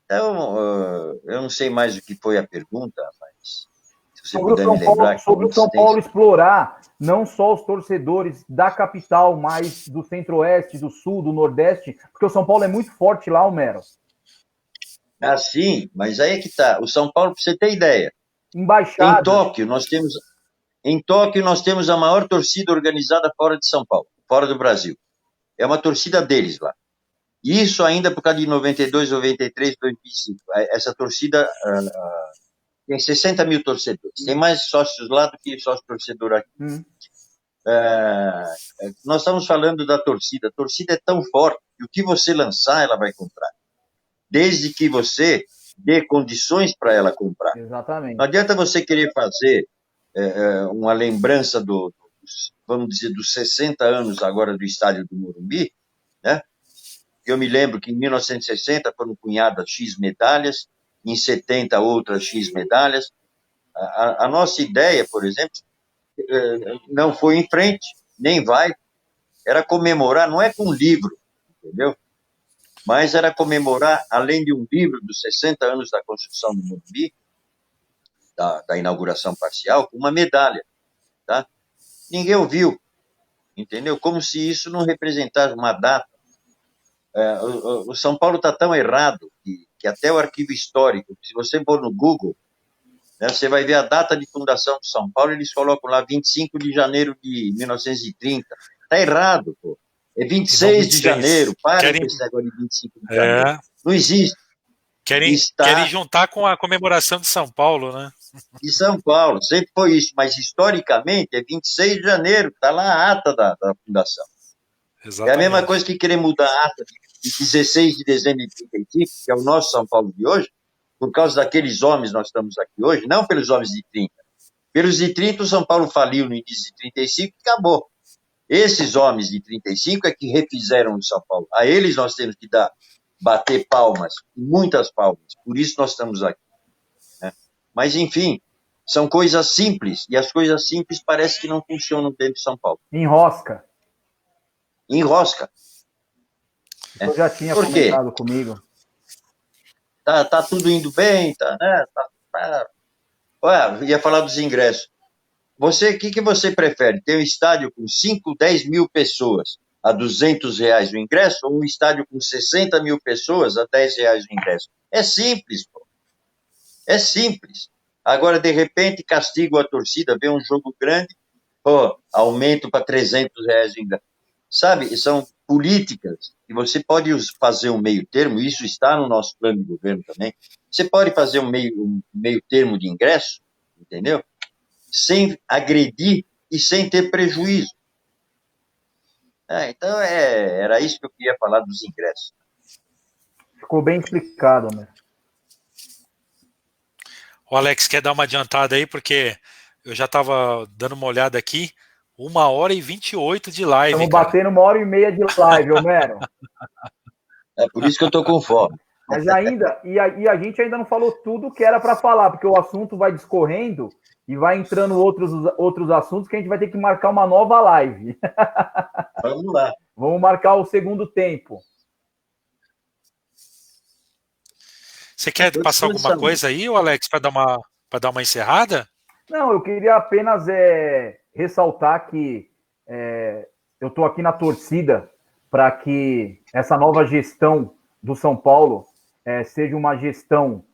Então, eu não sei mais o que foi a pergunta, mas se você puder me lembrar. Sobre o São Paulo explorar não só os torcedores da capital, mas do centro-oeste, do sul, do nordeste, porque o São Paulo é muito forte lá, Homero. Sim, mas aí é que tá. O São Paulo, para você ter ideia, Embaixada. Em Tóquio nós temos a maior torcida organizada fora de São Paulo, fora do Brasil. É uma torcida deles lá. Isso ainda por causa de 92, 93, 2005. Essa torcida tem 60 mil torcedores. Tem mais sócios lá do que sócio torcedor aqui. Nós estamos falando da torcida. A torcida é tão forte que o que você lançar, ela vai comprar. Desde que você dê condições para ela comprar. Exatamente. Não adianta você querer fazer uma lembrança vamos dizer, dos 60 anos agora do estádio do Morumbi, né? Eu me lembro que em 1960 foram cunhadas X medalhas, em 70 outras X medalhas. A nossa ideia, por exemplo, não foi em frente, nem vai, era comemorar, não é com livro, entendeu? Mas era comemorar, além de um livro dos 60 anos da construção do Morumbi, da inauguração parcial, com uma medalha, tá? Ninguém ouviu, entendeu? Como se isso não representasse uma data. O São Paulo está tão errado que até o arquivo histórico, se você for no Google, né, você vai ver a data de fundação do São Paulo, eles colocam lá 25 de janeiro de 1930. Está errado, pô. É 26 de janeiro. Para com esse negócio de 25 de janeiro. Não existe. Querem juntar com a comemoração de São Paulo, né? De São Paulo, sempre foi isso. Mas, historicamente, é 26 de janeiro. Está lá a ata da fundação. Exatamente. É a mesma coisa que querer mudar a ata de 16 de dezembro de 35, que é o nosso São Paulo de hoje, por causa daqueles homens nós estamos aqui hoje, não pelos homens de 30. Pelos de 30, o São Paulo faliu no início de 35 e acabou. Esses homens de 35 é que refizeram o São Paulo. A eles nós temos que dar bater palmas, muitas palmas. Por isso nós estamos aqui. Né? Mas, enfim, são coisas simples, e as coisas simples parece que não funcionam dentro de São Paulo. Enrosca. Enrosca. Eu já tinha Por quê? comentado comigo. Tá tudo indo bem, tá, né? Olha, ia falar dos ingressos. O que você prefere? Ter um estádio com 5, 10 mil pessoas a R$ 200 o ingresso, ou um estádio com 60 mil pessoas a R$ 10 o ingresso? É simples, pô. É simples. Agora, de repente, castigo a torcida, vê um jogo grande, pô, aumento para R$ 300 o ingresso. Sabe, são políticas que você pode fazer um meio termo, isso está no nosso plano de governo também. Você pode fazer um meio termo de ingresso, entendeu? Sem agredir e sem ter prejuízo. Então, era isso que eu queria falar dos ingressos. Ficou bem explicado, né? O Alex quer dar uma adiantada aí, porque eu já estava dando uma olhada aqui, 1h28 de live. Estamos batendo 1h30 de live, Homero. É por isso que eu estou com fome. Mas ainda, e a gente ainda não falou tudo que era para falar, porque o assunto vai discorrendo e vai entrando outros assuntos que a gente vai ter que marcar uma nova live. Vamos lá. Vamos marcar o segundo tempo. Você quer passar alguma coisa aí, Alex, para dar uma encerrada? Não, eu queria apenas ressaltar que eu estou aqui na torcida para que essa nova gestão do São Paulo seja uma gestão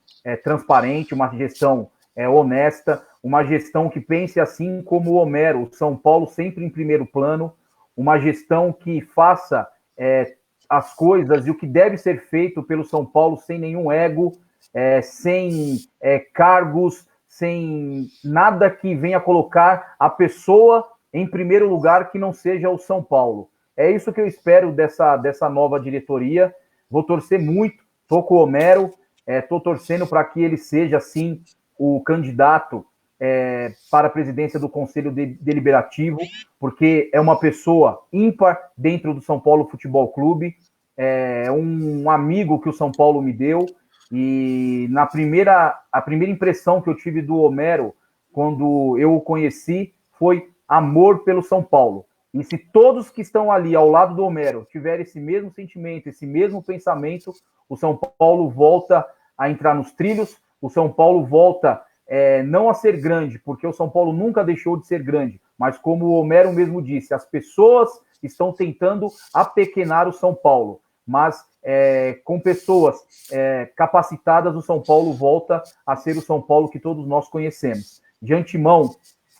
transparente, uma gestão honesta, uma gestão que pense assim como o Homero, o São Paulo sempre em primeiro plano, uma gestão que faça as coisas e o que deve ser feito pelo São Paulo sem nenhum ego, sem cargos, sem nada que venha colocar a pessoa em primeiro lugar que não seja o São Paulo. É isso que eu espero dessa nova diretoria. Vou torcer muito, estou com o Homero, estou torcendo para que ele seja, sim, o candidato para a presidência do Conselho Deliberativo, porque é uma pessoa ímpar dentro do São Paulo Futebol Clube, um amigo que o São Paulo me deu, e a primeira impressão que eu tive do Homero, quando eu o conheci, foi amor pelo São Paulo. E se todos que estão ali ao lado do Homero tiverem esse mesmo sentimento, esse mesmo pensamento, o São Paulo volta a entrar nos trilhos, o São Paulo volta não a ser grande, porque o São Paulo nunca deixou de ser grande, mas como o Homero mesmo disse, as pessoas estão tentando apequenar o São Paulo, mas com pessoas capacitadas, o São Paulo volta a ser o São Paulo que todos nós conhecemos. De antemão,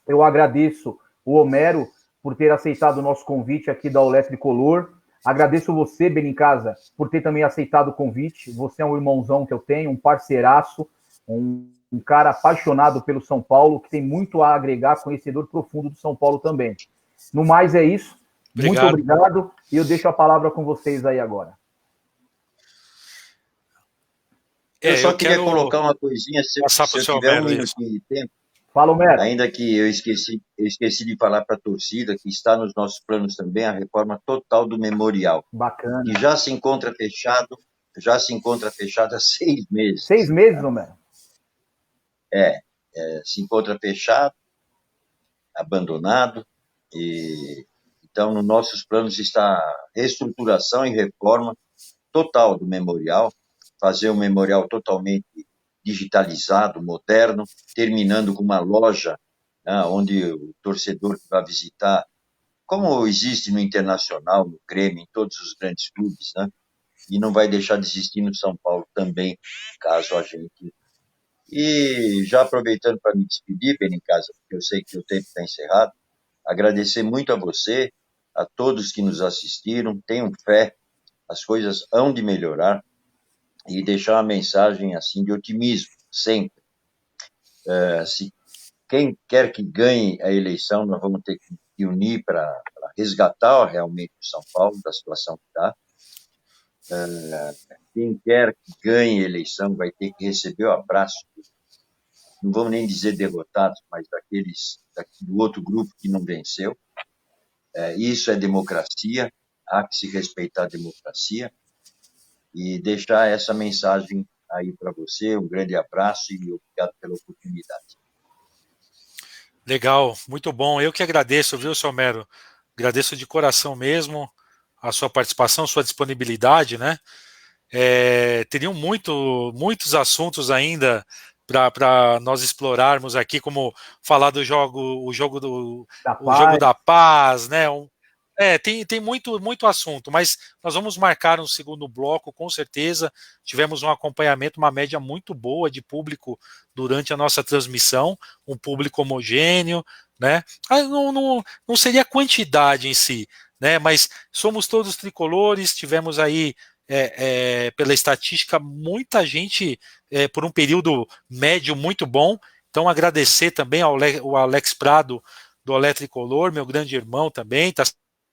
eu agradeço o Homero por ter aceitado o nosso convite aqui da Olé Tricolor. Agradeço você, Benincasa, por ter também aceitado o convite. Você é um irmãozão que eu tenho, um parceiraço, um cara apaixonado pelo São Paulo, que tem muito a agregar, conhecedor profundo do São Paulo também. No mais, é isso. Obrigado. Muito obrigado. E eu deixo a palavra com vocês aí agora. Eu só queria colocar uma coisinha, se eu tiver um minutinho de tempo. Fala, Homero. Ainda que eu esqueci de falar para a torcida que está nos nossos planos também a reforma total do memorial. Bacana. Que já se encontra fechado há 6 meses. 6 meses, Homero? Se encontra fechado, abandonado, e então nos nossos planos está reestruturação e reforma total do memorial, fazer um memorial totalmente digitalizado, moderno, terminando com uma loja, né, onde o torcedor que vai visitar, como existe no Internacional, no Grêmio, em todos os grandes clubes, né, e não vai deixar de existir no São Paulo também, caso a gente... E já aproveitando para me despedir, Benincasa, porque eu sei que o tempo está encerrado, agradecer muito a você, a todos que nos assistiram, tenham fé, as coisas hão de melhorar, e deixar uma mensagem assim de otimismo, sempre. Se quem quer que ganhe a eleição, nós vamos ter que unir para resgatar realmente o São Paulo da situação que está. Quem quer que ganhe a eleição vai ter que receber o abraço, não vamos nem dizer derrotados, mas do outro grupo que não venceu. Isso é democracia, há que se respeitar a democracia. e deixar essa mensagem aí para você. Um grande abraço e obrigado pela oportunidade. Legal, muito bom. Eu que agradeço, viu, seu Homero? Agradeço de coração mesmo a sua participação, sua disponibilidade, né? Teriam muitos assuntos ainda para nós explorarmos aqui, como falar do o jogo da paz, né? Tem muito assunto, mas nós vamos marcar um segundo bloco, com certeza. Tivemos um acompanhamento, uma média muito boa de público durante a nossa transmissão, um público homogêneo, né? Não seria a quantidade em si, né? Mas somos todos tricolores, tivemos aí, pela estatística, muita gente por um período médio muito bom. Então, agradecer também ao Alex Prado, do Olé Tricolor, meu grande irmão também, está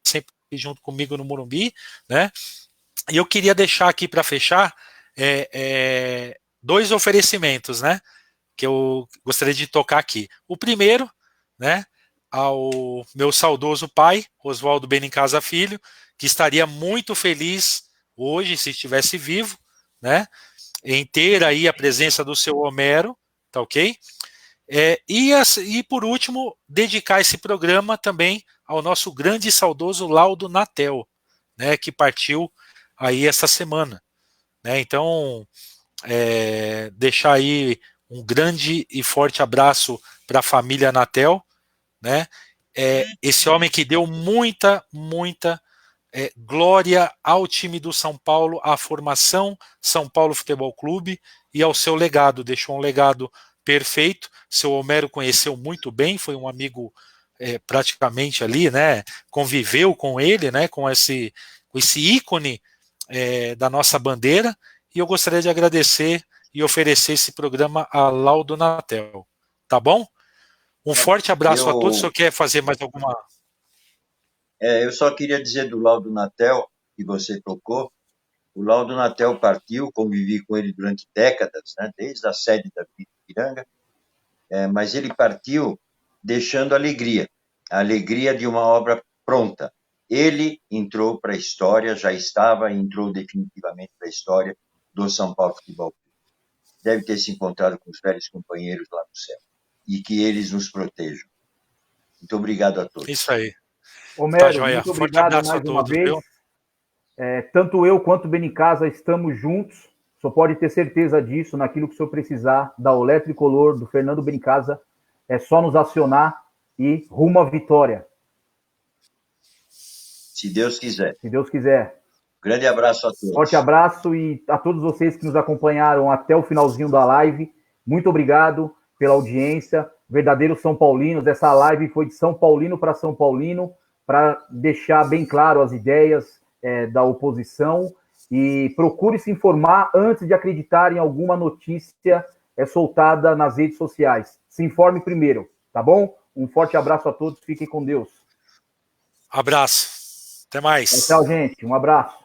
sempre junto comigo no Morumbi, né? E eu queria deixar aqui para fechar dois oferecimentos, né? Que eu gostaria de tocar aqui. O primeiro, né? Ao meu saudoso pai, Oswaldo Benincasa Filho, que estaria muito feliz hoje, se estivesse vivo, né? Em ter aí a presença do seu Homero, tá ok? E por último, dedicar esse programa também ao nosso grande e saudoso Laudo Natel, né, que partiu aí essa semana, né? Então, deixar aí um grande e forte abraço para a família Natel, né? Esse homem que deu muita glória ao time do São Paulo, à formação São Paulo Futebol Clube e ao seu legado. Deixou um legado perfeito. Seu Homero conheceu muito bem, foi um amigo praticamente ali, né? Conviveu com ele, né? Com esse ícone da nossa bandeira. E eu gostaria de agradecer e oferecer esse programa a Laudo Natel. Tá bom? Um forte abraço a todos. O senhor quer fazer mais alguma... Eu só queria dizer do Laudo Natel, que você tocou. O Laudo Natel partiu, convivi com ele durante décadas, né, desde a sede da Ipiranga, mas ele partiu deixando alegria, a alegria de uma obra pronta. Ele entrou para a história, já estava, entrou definitivamente para a história do São Paulo Futebol Clube. Deve ter se encontrado com os velhos companheiros lá no céu. E que eles nos protejam. Muito obrigado a todos. Isso aí. Homero, tá, muito obrigado mais uma vez. Tanto eu quanto o Benincasa estamos juntos. O senhor pode ter certeza disso. Naquilo que o senhor precisar da Olé Tricolor, do Fernando Benincasa, é só nos acionar e rumo à vitória. Se Deus quiser. Se Deus quiser. Grande abraço a todos. Forte abraço e a todos vocês que nos acompanharam até o finalzinho da live. Muito obrigado pela audiência. Verdadeiros São Paulinos. Essa live foi de São Paulino para São Paulino, para deixar bem claro as ideias da oposição, e procure se informar antes de acreditar em alguma notícia soltada nas redes sociais. Se informe primeiro, tá bom? Um forte abraço a todos, fiquem com Deus. Abraço, até mais. Tchau, gente, um abraço.